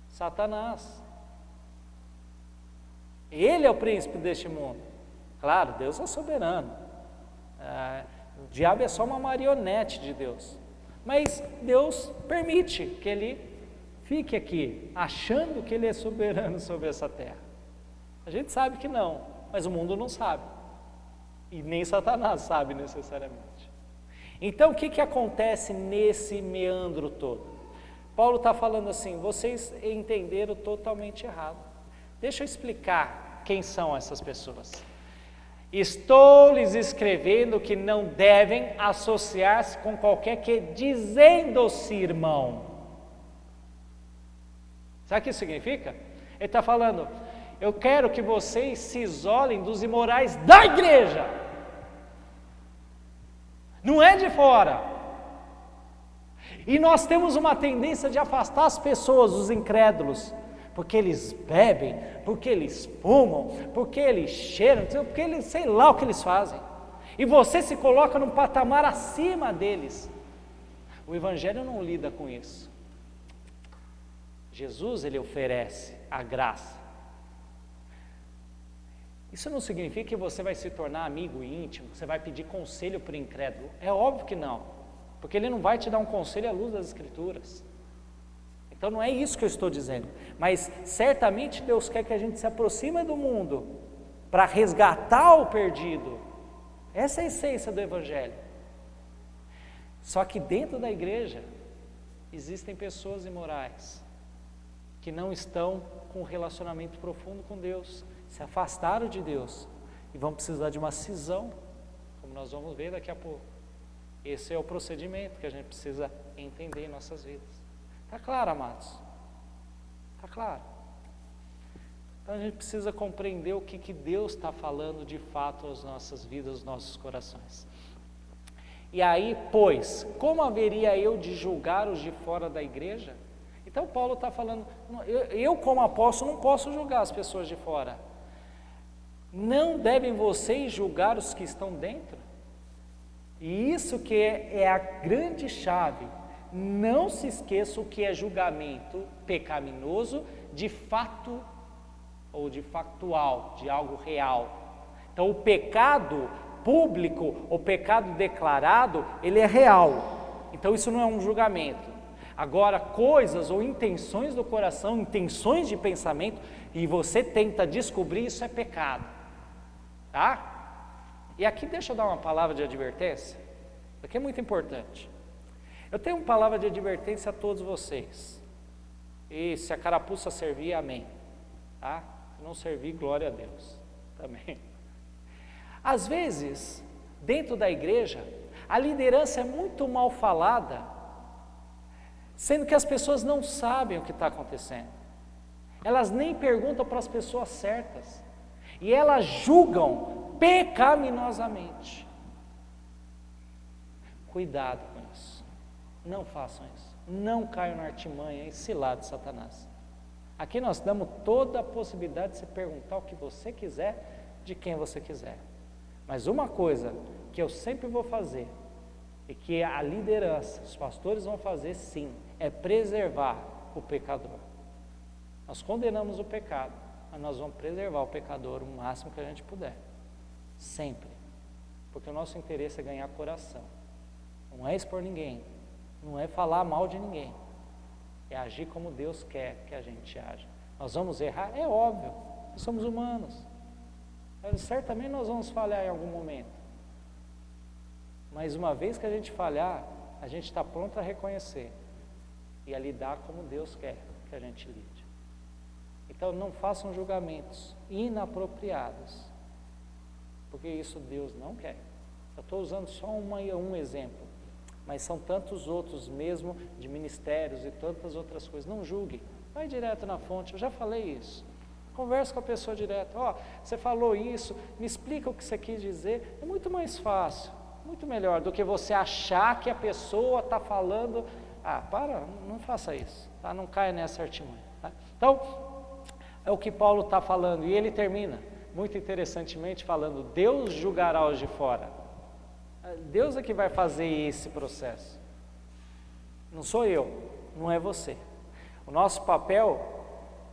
Satanás. Ele é o príncipe deste mundo. Claro, Deus é soberano, o diabo é só uma marionete de Deus, mas Deus permite que ele fique aqui, achando que ele é soberano sobre essa terra. A gente sabe que não, mas o mundo não sabe, e nem Satanás sabe necessariamente. Então o que acontece nesse meandro todo? Paulo está falando assim, vocês entenderam totalmente errado. Deixa eu explicar quem são essas pessoas. Estou lhes escrevendo que não devem associar-se com qualquer que dizendo-se irmão. Sabe o que isso significa? Ele está falando, eu quero que vocês se isolem dos imorais da igreja. Não é de fora. E nós temos uma tendência de afastar as pessoas, os incrédulos, porque eles bebem, porque eles fumam, porque eles cheiram, porque eles, sei lá o que eles fazem. E você se coloca num patamar acima deles. O Evangelho não lida com isso. Jesus, ele oferece a graça. Isso não significa que você vai se tornar amigo íntimo, você vai pedir conselho para o incrédulo. É óbvio que não, porque ele não vai te dar um conselho à luz das Escrituras. Então não é isso que eu estou dizendo, mas certamente Deus quer que a gente se aproxime do mundo para resgatar o perdido. Essa é a essência do Evangelho. Só que dentro da igreja existem pessoas imorais que não estão com um relacionamento profundo com Deus, se afastaram de Deus e vão precisar de uma cisão, como nós vamos ver daqui a pouco. Esse é o procedimento que a gente precisa entender em nossas vidas. Está claro, amados? Está claro. Então a gente precisa compreender o que Deus está falando de fato às nossas vidas, aos nossos corações. E aí, pois, como haveria eu de julgar os de fora da igreja? Então Paulo está falando, eu como apóstolo não posso julgar as pessoas de fora. Não devem vocês julgar os que estão dentro? E isso que é a grande chave. Não se esqueça o que é julgamento pecaminoso de fato ou de factual, de algo real. Então o pecado público, o pecado declarado, ele é real. Então isso não é um julgamento. Agora, coisas ou intenções do coração, intenções de pensamento, e você tenta descobrir, isso é pecado. Tá? E aqui deixa eu dar uma palavra de advertência, isso aqui é muito importante. Eu tenho uma palavra de advertência a todos vocês. E se a carapuça servir, amém. Tá? Se não servir, glória a Deus. Também. Às vezes, dentro da igreja, a liderança é muito mal falada, sendo que as pessoas não sabem o que está acontecendo. Elas nem perguntam para as pessoas certas. E elas julgam pecaminosamente. Cuidado com isso. Não façam isso. Não caiam na artimanha e cilada de Satanás. Aqui nós damos toda a possibilidade de você perguntar o que você quiser, de quem você quiser. Mas uma coisa que eu sempre vou fazer, e que a liderança, os pastores vão fazer sim, é preservar o pecador. Nós condenamos o pecado, mas nós vamos preservar o pecador o máximo que a gente puder. Sempre. Porque o nosso interesse é ganhar coração. Não é expor ninguém. Não é falar mal de ninguém. É agir como Deus quer que a gente aja. Nós vamos errar? É óbvio. Nós somos humanos. Certamente nós vamos falhar em algum momento. Mas uma vez que a gente falhar, a gente está pronto a reconhecer e a lidar como Deus quer que a gente lide. Então não façam julgamentos inapropriados, porque isso Deus não quer. Eu estou usando só um exemplo, mas são tantos outros mesmo de ministérios e tantas outras coisas. Não julgue, vai direto na fonte, eu já falei isso. Converse com a pessoa direto, você falou isso, me explica o que você quis dizer. É muito mais fácil, muito melhor do que você achar que a pessoa está falando. Não faça isso, tá? Não caia nessa artimanha. Tá? Então, é o que Paulo está falando, e ele termina, muito interessantemente, falando, Deus julgará os de fora. Deus é que vai fazer esse processo. Não sou eu, não é você. O nosso papel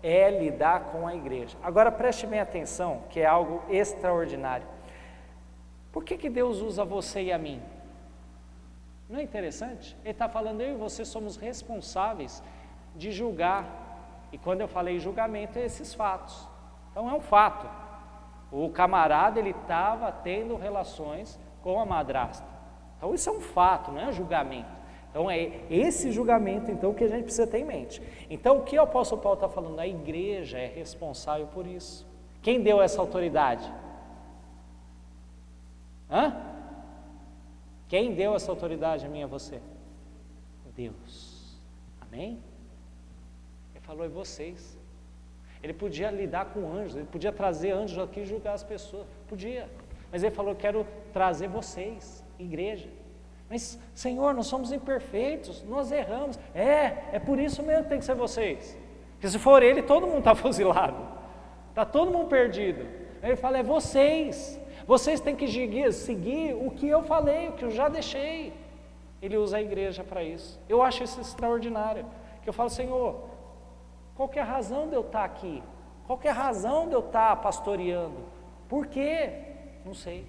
é lidar com a igreja. Agora preste bem atenção, que é algo extraordinário. Por que Deus usa você e a mim? Não é interessante? Ele está falando, eu e você somos responsáveis de julgar. E quando eu falei julgamento, é esses fatos. Então é um fato. O camarada, ele estava tendo relações com a madrasta. Então isso é um fato, não é um julgamento. Então é esse julgamento então que a gente precisa ter em mente. Então o que o apóstolo Paulo está falando? A igreja é responsável por isso. Quem deu essa autoridade? Quem deu essa autoridade a mim e a você? Deus. Amém? Ele falou, é vocês. Ele podia lidar com anjos, ele podia trazer anjos aqui e julgar as pessoas, podia. Mas ele falou, eu quero trazer vocês, igreja. Mas, Senhor, nós somos imperfeitos, nós erramos. É por isso mesmo que tem que ser vocês. Porque se for ele, todo mundo está fuzilado. Está todo mundo perdido. Aí ele fala, é vocês. Vocês têm que seguir o que eu falei, o que eu já deixei. Ele usa a igreja para isso. Eu acho isso extraordinário. Que eu falo, Senhor, qual que é a razão de eu estar aqui? Qual que é a razão de eu estar pastoreando? Por quê? Não sei.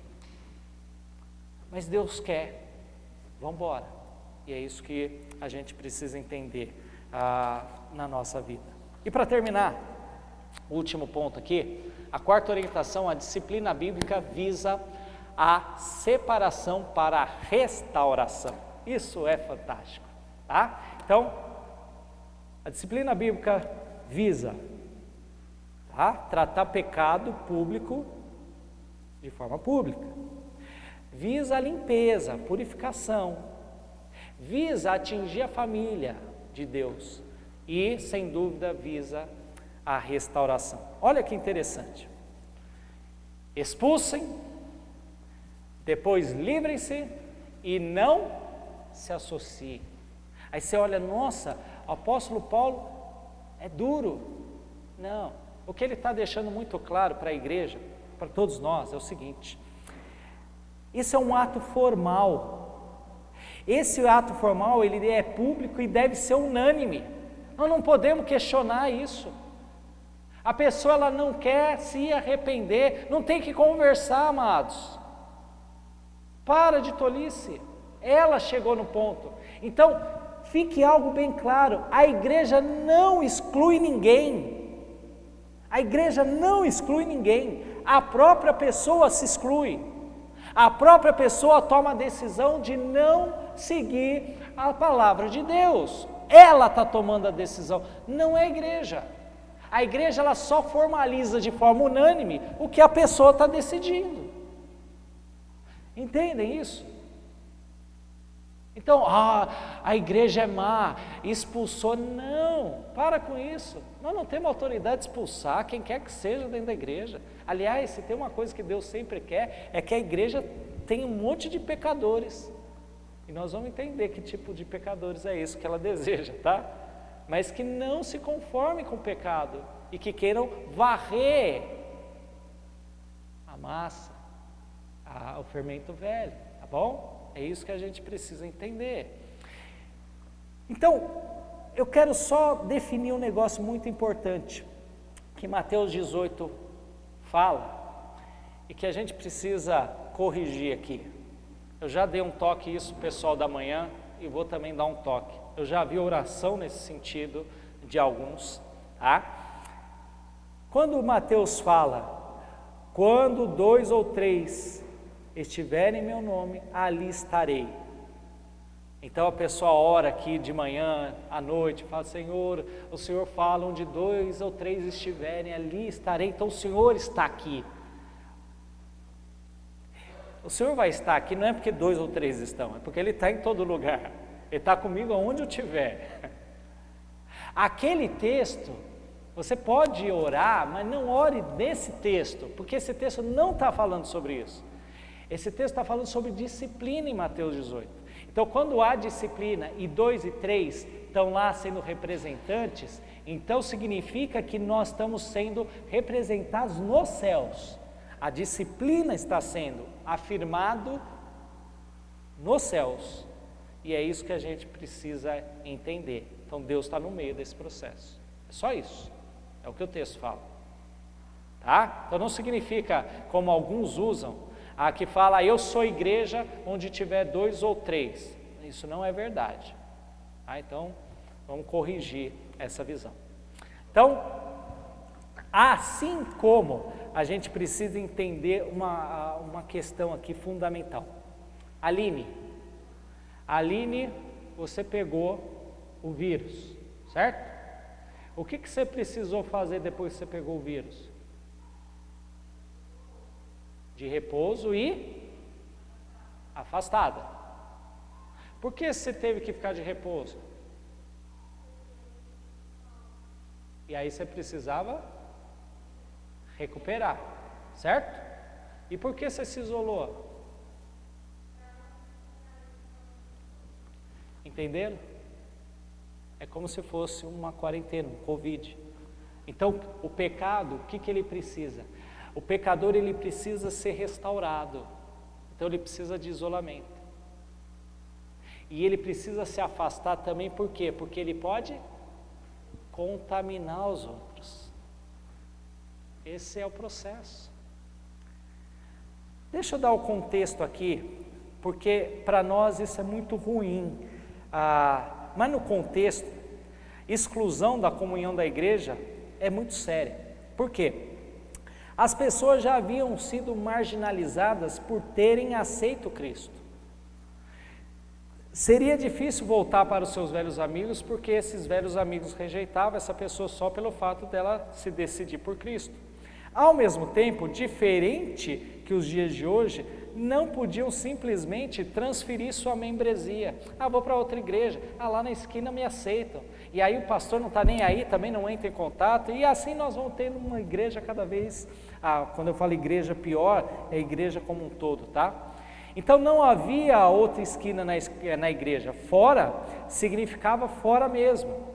Mas Deus quer. Vamos embora. E é isso que a gente precisa entender na nossa vida. E para terminar, o último ponto aqui, a quarta orientação, a disciplina bíblica visa a separação para a restauração. Isso é fantástico, tá? Então, a disciplina bíblica visa, tá? Tratar pecado público de forma pública. Visa a limpeza, purificação, visa atingir a família de Deus e, sem dúvida, visa a restauração. Olha que interessante. Expulsem, depois livrem-se e não se associem. Aí você olha, nossa, o apóstolo Paulo é duro. Não, o que ele está deixando muito claro para a igreja, para todos nós, é o seguinte: isso é um ato formal. Esse ato formal, ele é público e deve ser unânime. Nós não podemos questionar isso. A pessoa, ela não quer se arrepender, não tem que conversar, amados. Para de tolice. Ela chegou no ponto. Então, fique algo bem claro, a igreja não exclui ninguém. A igreja não exclui ninguém. A própria pessoa se exclui. A própria pessoa toma a decisão de não seguir a palavra de Deus. Ela está tomando a decisão, não é a igreja. A igreja, ela só formaliza de forma unânime o que a pessoa está decidindo. Entendem isso? Então, a igreja é má, expulsou. Não, para com isso. Nós não temos autoridade de expulsar quem quer que seja dentro da igreja. Aliás, se tem uma coisa que Deus sempre quer, é que a igreja tenha um monte de pecadores. E nós vamos entender que tipo de pecadores é isso que ela deseja, tá? Mas que não se conformem com o pecado e que queiram varrer a massa, o fermento velho, tá bom? É isso que a gente precisa entender. Então, eu quero só definir um negócio muito importante, que Mateus 18 fala, e que a gente precisa corrigir aqui. Eu já dei um toque isso pessoal da manhã, e vou também dar um toque. Eu já vi oração nesse sentido de alguns, tá? Quando Mateus fala, quando 2 ou 3 estiverem em meu nome, ali estarei. Então a pessoa ora aqui de manhã, à noite, fala, Senhor, o Senhor fala, onde 2 ou 3 estiverem, ali estarei. Então o Senhor está aqui. O Senhor vai estar aqui, não é porque 2 ou 3 estão, é porque Ele está em todo lugar. Ele está comigo aonde eu estiver. Aquele texto, você pode orar, mas não ore nesse texto, porque esse texto não está falando sobre isso. Esse texto está falando sobre disciplina em Mateus 18. Então, quando há disciplina e 2 e 3 estão lá sendo representantes, então significa que nós estamos sendo representados nos céus. A disciplina está sendo afirmado nos céus. E é isso que a gente precisa entender. Então Deus está no meio desse processo. É só isso. É o que o texto fala. Tá? Então não significa, como alguns usam, que fala, eu sou igreja onde tiver 2 ou 3. Isso não é verdade. Tá? Então, vamos corrigir essa visão. Então, assim como a gente precisa entender uma questão aqui fundamental. Aline, você pegou o vírus, certo? O que você precisou fazer depois que você pegou o vírus? De repouso e afastada. Por que você teve que ficar de repouso? E aí você precisava recuperar, certo? E por que você se isolou? Entenderam? É como se fosse uma quarentena, um Covid. Então, o pecado, o que ele precisa? O pecador, ele precisa ser restaurado. Então, ele precisa de isolamento. E ele precisa se afastar também, por quê? Porque ele pode contaminar os outros. Esse é o processo. Deixa eu dar o contexto aqui, porque para nós isso é muito ruim. Mas no contexto, exclusão da comunhão da igreja é muito séria. Por quê? As pessoas já haviam sido marginalizadas por terem aceito Cristo. Seria difícil voltar para os seus velhos amigos, porque esses velhos amigos rejeitavam essa pessoa só pelo fato dela se decidir por Cristo. Ao mesmo tempo, diferente que os dias de hoje, não podiam simplesmente transferir sua membresia. Vou para outra igreja, lá na esquina me aceitam. E aí o pastor não está nem aí, também não entra em contato, e assim nós vamos tendo uma igreja cada vez, quando eu falo igreja pior, é igreja como um todo, tá? Então não havia outra esquina na igreja. Fora significava fora mesmo.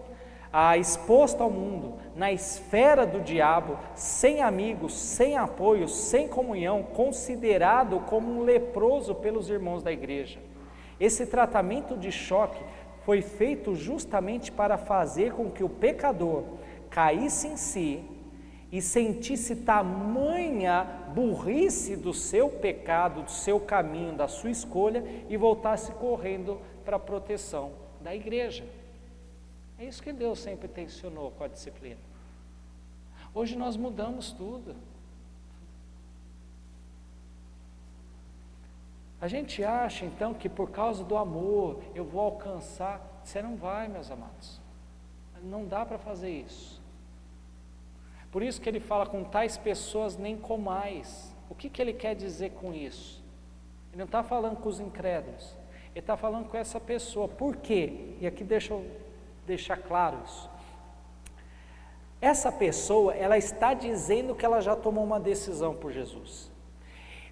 Exposto ao mundo, na esfera do diabo, sem amigos, sem apoio, sem comunhão, considerado como um leproso pelos irmãos da igreja. Esse tratamento de choque foi feito justamente para fazer com que o pecador caísse em si e sentisse tamanha burrice do seu pecado, do seu caminho, da sua escolha, e voltasse correndo para a proteção da igreja. É isso que Deus sempre tensionou com a disciplina. Hoje nós mudamos tudo. A gente acha então que por causa do amor eu vou alcançar. Você não vai, meus amados. Não dá para fazer isso. Por isso que ele fala: com tais pessoas nem comais. O que ele quer dizer com isso? Ele não está falando com os incrédulos. Ele está falando com essa pessoa. Por quê? E aqui deixa eu deixar claro isso. Essa pessoa, ela está dizendo que ela já tomou uma decisão por Jesus.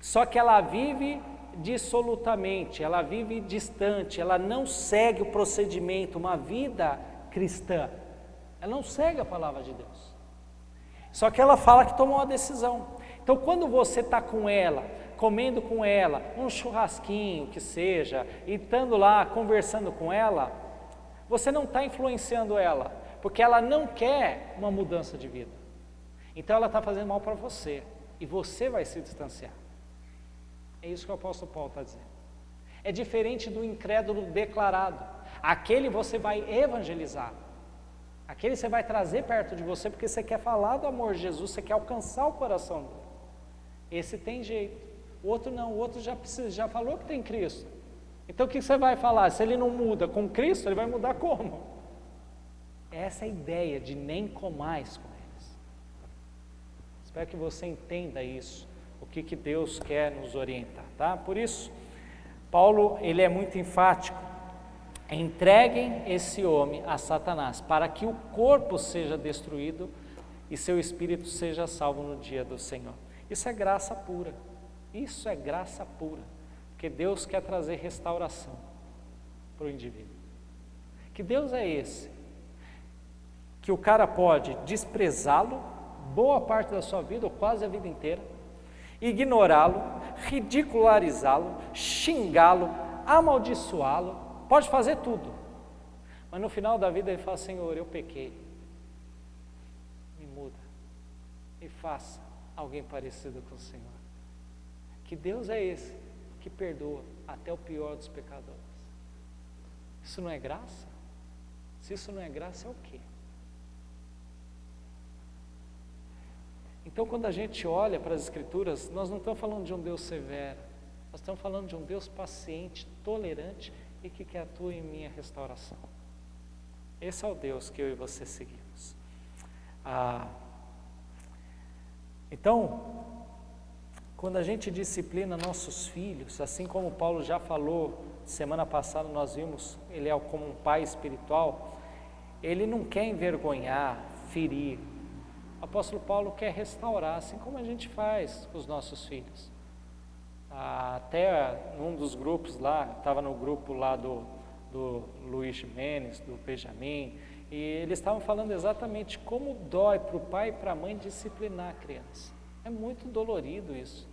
Só que ela vive dissolutamente, ela vive distante, ela não segue o procedimento, uma vida cristã. Ela não segue a palavra de Deus. Só que ela fala que tomou uma decisão. Então, quando você está com ela, comendo com ela, um churrasquinho que seja, e estando lá conversando com ela, você não está influenciando ela, porque ela não quer uma mudança de vida. Então ela está fazendo mal para você, e você vai se distanciar. É isso que o apóstolo Paulo está dizendo. É diferente do incrédulo declarado. Aquele você vai evangelizar, aquele você vai trazer perto de você, porque você quer falar do amor de Jesus, você quer alcançar o coração dele. Esse tem jeito, o outro não, o outro já falou que tem Cristo. Então o que você vai falar? Se ele não muda com Cristo, ele vai mudar como? Essa é a ideia de nem comais com eles. Espero que você entenda isso, o que Deus quer nos orientar, tá? Por isso, Paulo, ele é muito enfático: entreguem esse homem a Satanás, para que o corpo seja destruído e seu espírito seja salvo no dia do Senhor. Isso é graça pura, isso é graça pura. Porque Deus quer trazer restauração para o indivíduo. Que Deus é esse? Que o cara pode desprezá-lo boa parte da sua vida, ou quase a vida inteira, ignorá-lo, ridicularizá-lo, xingá-lo, amaldiçoá-lo, pode fazer tudo. Mas no final da vida ele fala: Senhor, eu pequei, me muda, me faça alguém parecido com o Senhor. Que Deus é esse que perdoa até o pior dos pecadores? Isso não é graça? Se isso não é graça, é o quê? Então, quando a gente olha para as Escrituras, nós não estamos falando de um Deus severo, nós estamos falando de um Deus paciente, tolerante e que quer a tua e minha restauração. Esse é o Deus que eu e você seguimos. Então, quando a gente disciplina nossos filhos, assim como Paulo já falou, semana passada nós vimos, ele é como um pai espiritual, ele não quer envergonhar, ferir o apóstolo Paulo quer restaurar, assim como a gente faz com os nossos filhos. Até num dos grupos lá, estava no grupo lá do Luiz Jimenez, do Benjamin, e eles estavam falando exatamente como dói para o pai e para a mãe disciplinar a criança. É muito dolorido isso,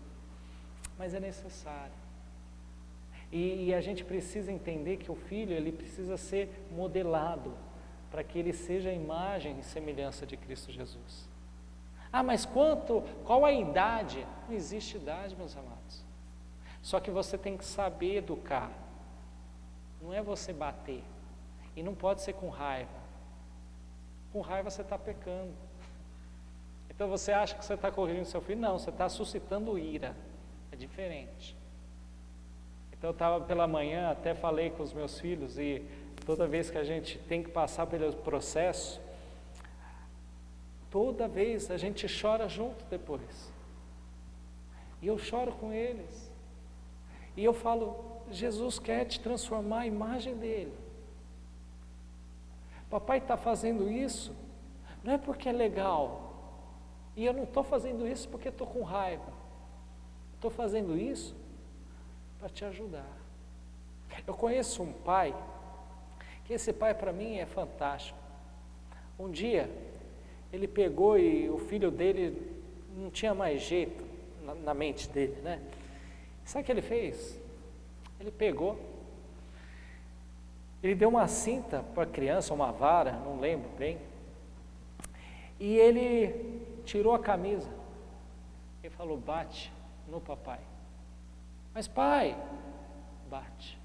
mas é necessário. E a gente precisa entender que o filho, ele precisa ser modelado para que ele seja a imagem e semelhança de Cristo Jesus. Mas qual a idade? Não existe idade, meus amados. Só que você tem que saber educar. Não é você bater. E não pode ser com raiva. Com raiva você está pecando. Então você acha que você está corrigindo seu filho? Não, você está suscitando ira. É diferente. Então eu estava pela manhã, até falei com os meus filhos, e toda vez que a gente tem que passar pelo processo, toda vez a gente chora junto depois. E eu choro com eles. E eu falo, Jesus quer te transformar a imagem dele. Papai está fazendo isso, não é porque é legal. E eu não estou fazendo isso porque estou com raiva. Estou fazendo isso para te ajudar. Eu conheço um pai, que esse pai para mim é fantástico. Um dia, ele pegou e o filho dele não tinha mais jeito na mente dele, né? Sabe o que ele fez? Ele pegou, ele deu uma cinta para a criança, uma vara, não lembro bem, e ele tirou a camisa. Ele falou, bate no papai. Mas pai, bate.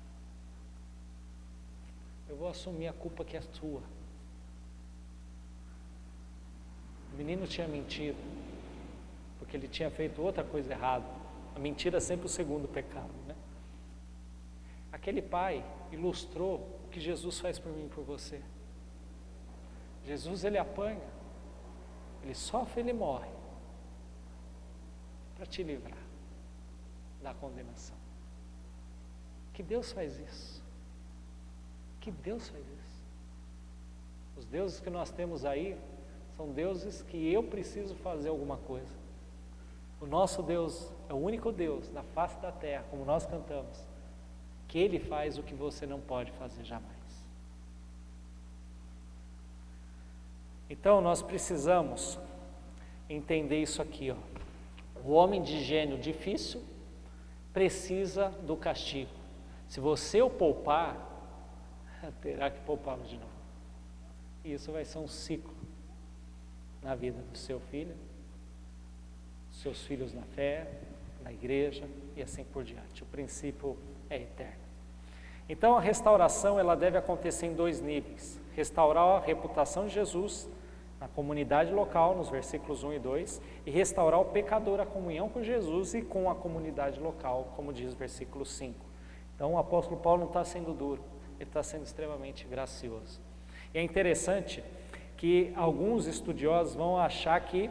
Eu vou assumir a culpa que é sua. O menino tinha mentido, porque ele tinha feito outra coisa errada. A mentira é sempre o segundo pecado, né? Aquele pai ilustrou o que Jesus faz por mim e por você. Jesus, ele apanha, ele sofre, ele morre, para te livrar da condenação. Que Deus faz isso. Que Deus faz isso. Os deuses que nós temos aí são deuses que eu preciso fazer alguma coisa. O nosso Deus é o único Deus na face da terra, como nós cantamos, que Ele faz o que você não pode fazer jamais. Então nós precisamos entender isso aqui, ó. O homem de gênio difícil precisa do castigo. Se você o poupar, terá que poupá-lo de novo. E isso vai ser um ciclo na vida do seu filho, seus filhos na fé, na igreja e assim por diante. O princípio é eterno. Então a restauração, ela deve acontecer em dois níveis. Restaurar a reputação de Jesus na comunidade local, nos versículos 1 e 2, e restaurar o pecador a comunhão com Jesus e com a comunidade local, como diz o versículo 5. Então o apóstolo Paulo não está sendo duro, ele está sendo extremamente gracioso. E é interessante que alguns estudiosos vão achar que,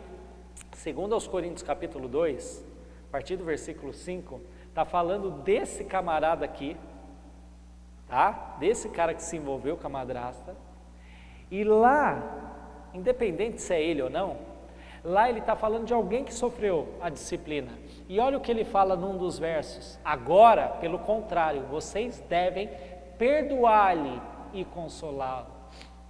segundo aos Coríntios capítulo 2, a partir do versículo 5, está falando desse camarada aqui, tá? Desse cara que se envolveu com a madrasta, e lá, independente se é ele ou não, lá ele está falando de alguém que sofreu a disciplina. E olha o que ele fala num dos versos: agora, pelo contrário, vocês devem perdoar-lhe e consolá-lo,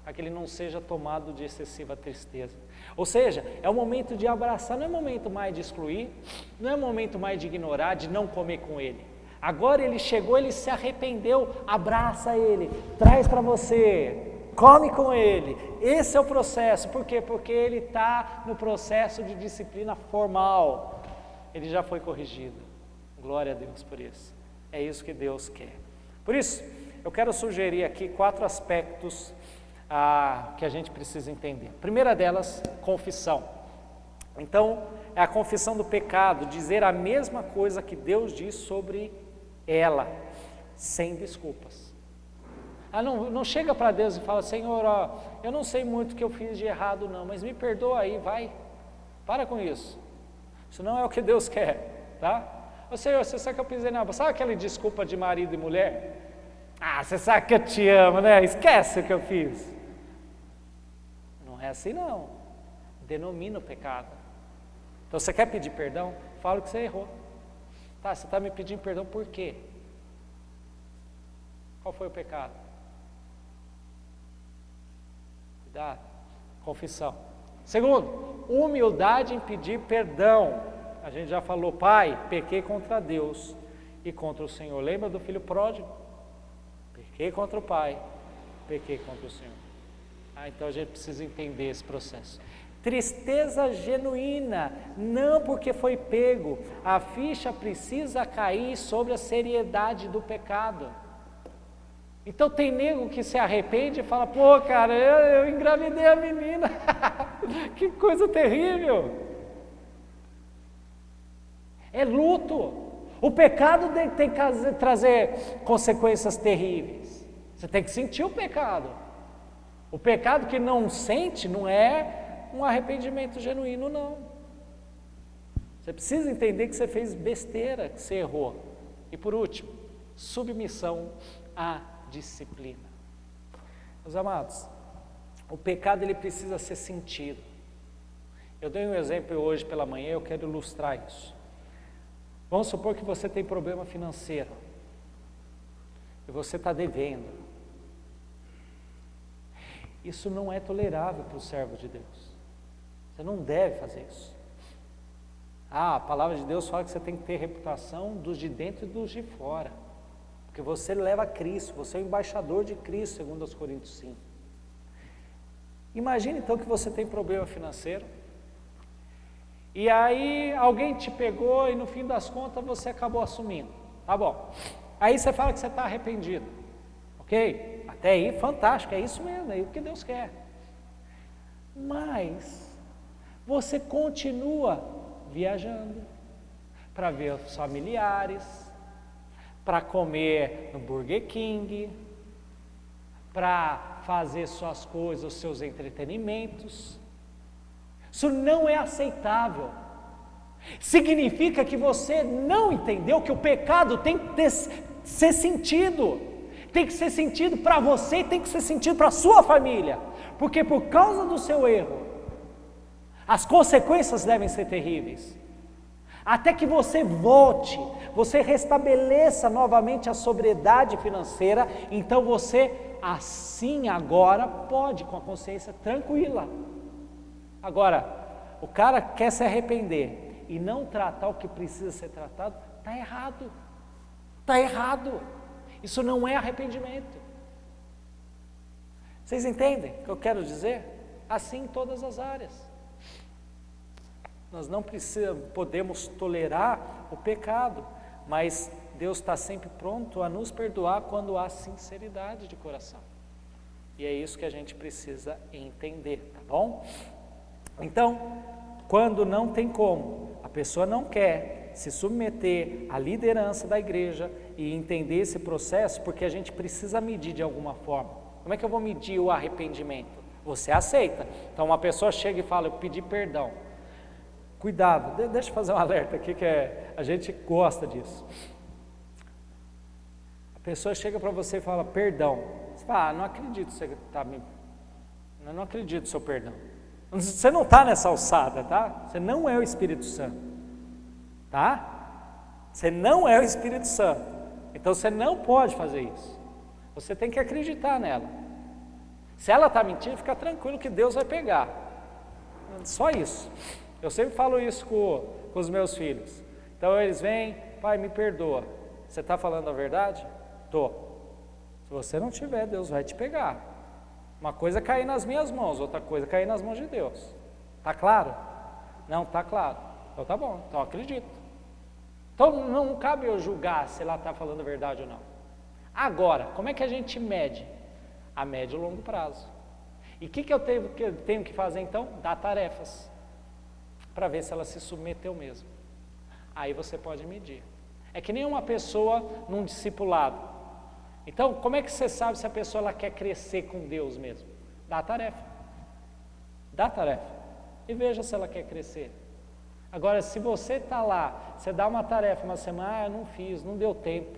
para que ele não seja tomado de excessiva tristeza. Ou seja, é o momento de abraçar, não é momento mais de excluir, não é momento mais de ignorar, de não comer com ele. Agora ele chegou, ele se arrependeu, abraça ele, traz para você, come com ele. Esse é o processo. Por quê? Porque ele está no processo de disciplina formal. Ele já foi corrigido. Glória a Deus por isso. É isso que Deus quer. Por isso, eu quero sugerir aqui 4 aspectos que a gente precisa entender. A primeira delas, confissão. Então, é a confissão do pecado, dizer a mesma coisa que Deus diz sobre ela, sem desculpas. Não chega para Deus e fala: Senhor, ó, eu não sei muito o que eu fiz de errado não, mas me perdoa aí, vai. Para com isso. Isso não é o que Deus quer, tá? Ô Senhor, você sabe que eu pisei na bola. Sabe aquela desculpa de marido e mulher? Você sabe que eu te amo, né? Esquece o que eu fiz. Não é assim não. denomina o pecado. Então você quer pedir perdão? Fala que você errou. Tá, você está me pedindo perdão por quê? Qual foi o pecado? Cuidado. Confissão. Segundo, humildade em pedir perdão. A gente já falou, pai, pequei contra Deus e contra o Senhor. Lembra do filho pródigo? Pequei contra o pai, pequei contra o Senhor. Então a gente precisa entender esse processo. Tristeza genuína, não porque foi pego. A ficha precisa cair sobre a seriedade do pecado. Então tem nego que se arrepende e fala, pô cara, eu engravidei a menina, que coisa terrível. É luto. O pecado tem que trazer consequências terríveis. Você tem que sentir o pecado. O pecado que não sente não é um arrependimento genuíno, não. Você precisa entender que você fez besteira, que você errou. E por último, submissão à disciplina. Meus amados, o pecado ele precisa ser sentido. Eu dei um exemplo hoje pela manhã, eu quero ilustrar isso. Vamos supor que você tem problema financeiro e você está devendo. Isso não é tolerável para o servo de Deus. Você não deve fazer isso. A palavra de Deus fala que você tem que ter reputação dos de dentro e dos de fora. Porque você leva Cristo, você é o embaixador de Cristo, segundo aos Coríntios 5. Imagine então que você tem problema financeiro. E aí alguém te pegou e no fim das contas você acabou assumindo. Tá bom. Aí você fala que você está arrependido. Ok? Até aí, fantástico, é isso mesmo, é o que Deus quer. Mas você continua viajando para ver os familiares, para comer no Burger King, para fazer suas coisas, os seus entretenimentos. Isso não é aceitável. Significa que você não entendeu que o pecado tem que ser sentido. Tem que ser sentido para você, tem que ser sentido para a sua família. Porque por causa do seu erro, as consequências devem ser terríveis. Até que você volte, você restabeleça novamente a sobriedade financeira, então você assim agora pode com a consciência tranquila. Agora, o cara quer se arrepender e não tratar o que precisa ser tratado, está errado. Está errado. Isso não é arrependimento. Vocês entendem o que eu quero dizer? Assim em todas as áreas. Nós não podemos tolerar o pecado, mas Deus está sempre pronto a nos perdoar quando há sinceridade de coração. E é isso que a gente precisa entender, tá bom? Então, quando não tem como, a pessoa não quer se submeter à liderança da igreja e entender esse processo, porque a gente precisa medir de alguma forma. Como é que eu vou medir o arrependimento? Você aceita. Então uma pessoa chega e fala, eu pedi perdão. Cuidado, deixa eu fazer um alerta aqui que a gente gosta disso. A pessoa chega para você e fala, perdão. Você fala, não acredito que você está me... Eu não acredito no seu perdão. Você não está nessa alçada, tá? Você não é o Espírito Santo, tá? Você não é o Espírito Santo. Então você não pode fazer isso. Você tem que acreditar nela. Se ela está mentindo, fica tranquilo que Deus vai pegar. Só isso. Eu sempre falo isso com os meus filhos. Então eles vêm, pai, me perdoa. Você está falando a verdade? Tô. Se você não tiver, Deus vai te pegar. Uma coisa é cair nas minhas mãos, outra coisa é cair nas mãos de Deus. Tá claro? Não, tá claro. Então tá bom, então acredito. Então não cabe eu julgar se ela está falando a verdade ou não. Agora, como é que a gente mede? A médio e longo prazo. E o que eu tenho que fazer então? Dar tarefas. Para ver se ela se submeteu mesmo. Aí você pode medir. É que nem uma pessoa num discipulado. Então, como é que você sabe se a pessoa ela quer crescer com Deus mesmo? Dá a tarefa. Dá a tarefa. E veja se ela quer crescer. Agora, se você está lá, você dá uma tarefa uma semana, eu não fiz, não deu tempo.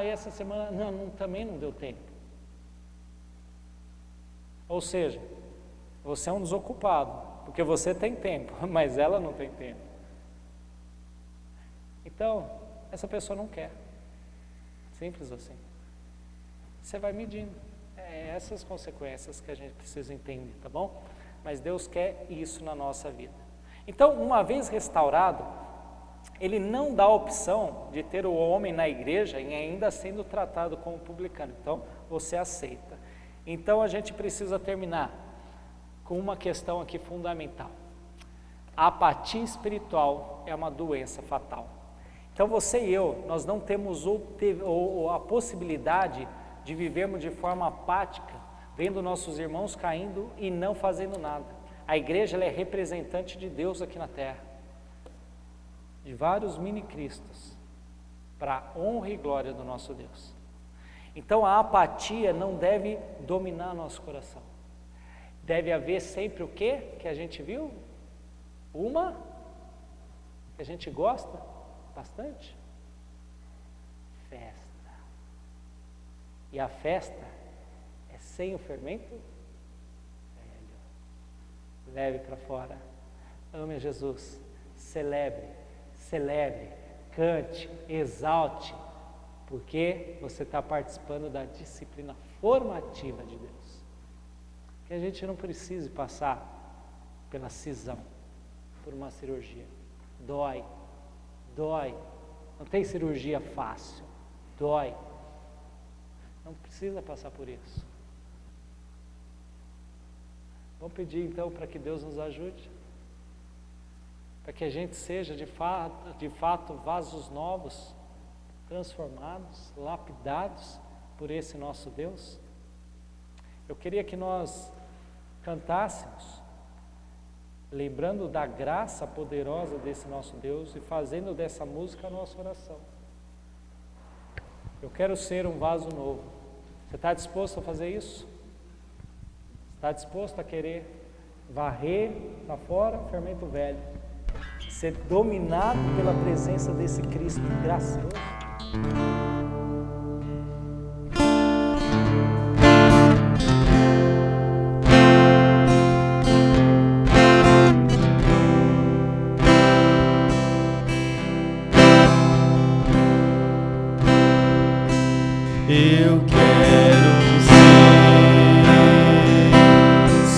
E essa semana, também não deu tempo. Ou seja, você é um desocupado, porque você tem tempo, mas ela não tem tempo. Então, essa pessoa não quer. Simples assim. Você vai medindo. Essas consequências que a gente precisa entender, tá bom? Mas Deus quer isso na nossa vida. Então, uma vez restaurado, Ele não dá a opção de ter o homem na igreja e ainda sendo tratado como publicano. Então, você aceita. Então, a gente precisa terminar com uma questão aqui fundamental. A apatia espiritual é uma doença fatal. Então, você e eu, nós não temos a possibilidade de vivermos de forma apática, vendo nossos irmãos caindo e não fazendo nada. A igreja ela é representante de Deus aqui na terra, de vários mini-cristos, para a honra e glória do nosso Deus. Então a apatia não deve dominar nosso coração. Deve haver sempre o quê? Que a gente viu? Uma que a gente gosta bastante? Festa. E a festa é sem o fermento velho. Leve para fora. Ame Jesus. Celebre, cante, exalte, porque você está participando da disciplina formativa de Deus. Que a gente não precise passar pela cisão, por uma cirurgia. Dói. Não tem cirurgia fácil. Dói. Não precisa passar por isso. Vamos pedir então para que Deus nos ajude, para que a gente seja de fato vasos novos, transformados, lapidados por esse nosso Deus. Eu queria que nós cantássemos, lembrando da graça poderosa desse nosso Deus e fazendo dessa música a nossa oração. Eu quero ser um vaso novo. Você está disposto a fazer isso? Está disposto a querer varrer para fora o fermento velho? Ser dominado pela presença desse Cristo gracioso? Eu quero ser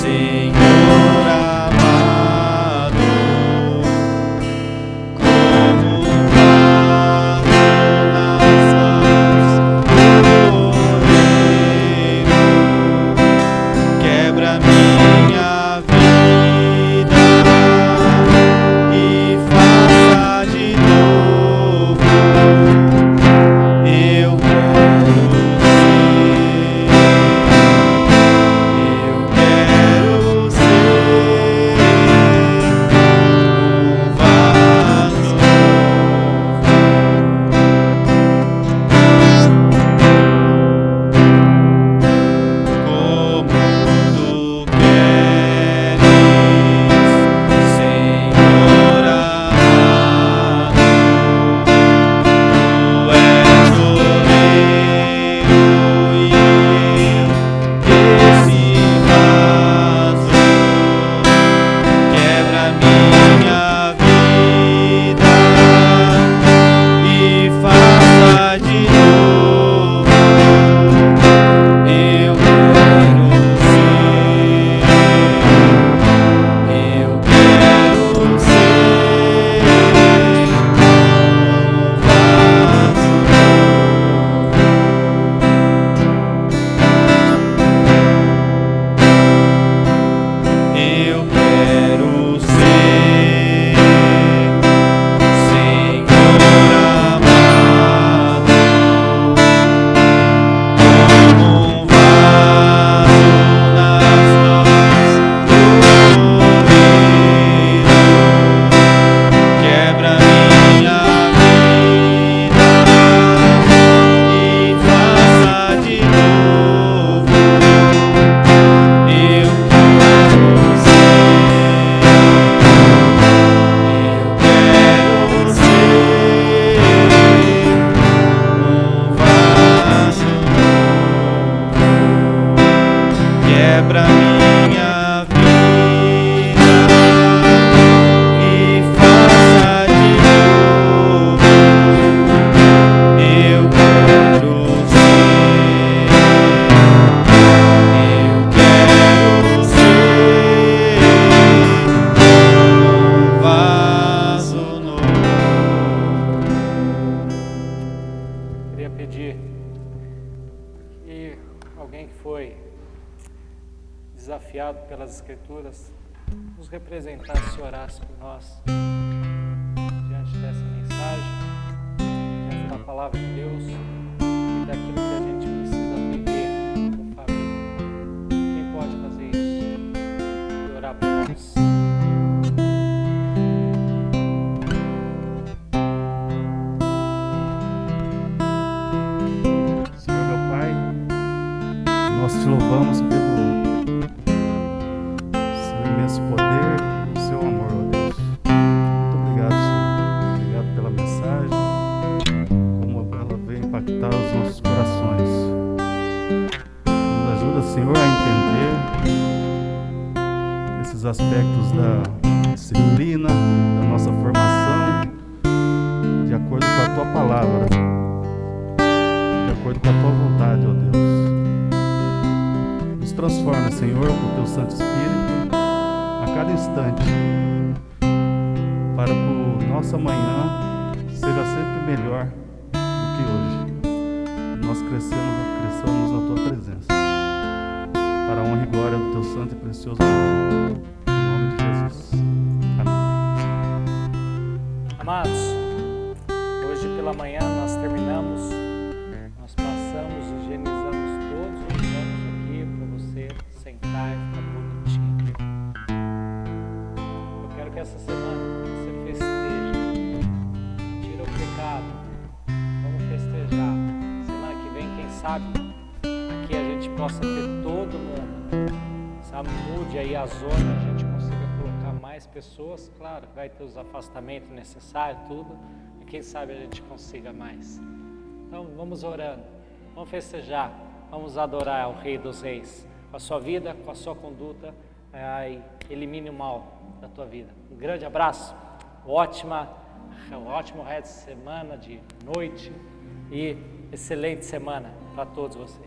Senhor amado, como um vaso nas mãos do oleiro. Quebra minha vida e faça de novo. Eu quero ser queria pedir que alguém que foi desafiado pelas Escrituras nos representasse e orasse por nós diante dessa mensagem, diante da palavra de Deus e daquilo que a gente precisa viver como família. Quem pode fazer isso e orar por nós? Senhor, meu Pai, nós te louvamos pelo seu imenso poder, pelo seu amor, ó Deus. Muito obrigado, Senhor. Obrigado pela mensagem, como ela veio impactar os nossos corações. Nos ajuda, Senhor, a entender esses aspectos da disciplina, da nossa formação, de acordo com a Tua palavra, de acordo com a Tua vontade, ó Deus. Nos transforma, Senhor, com o Teu Santo Espírito a cada instante, para que o nosso amanhã seja sempre melhor do que hoje. Nós cresçamos na Tua presença, para a honra e glória do Teu santo e precioso nome. Em nome de Jesus. Amém. Amados, hoje pela manhã nós terminamos, nós passamos, higienizamos todos os anos aqui para você sentar e ficar bonitinho. Eu quero que essa semana você festeje, tira o pecado, vamos festejar. Semana que vem, quem sabe, aqui a gente possa ter todo mundo, sabe, mude aí a zona, a gente consiga colocar mais pessoas, claro, vai ter os afastamentos necessários, tudo, e quem sabe a gente consiga mais. Então vamos orando, vamos festejar, vamos adorar o Rei dos Reis, com a sua vida, com a sua conduta, elimine o mal da tua vida. Um grande abraço, ótimo resto de semana, de noite e excelente semana para todos vocês.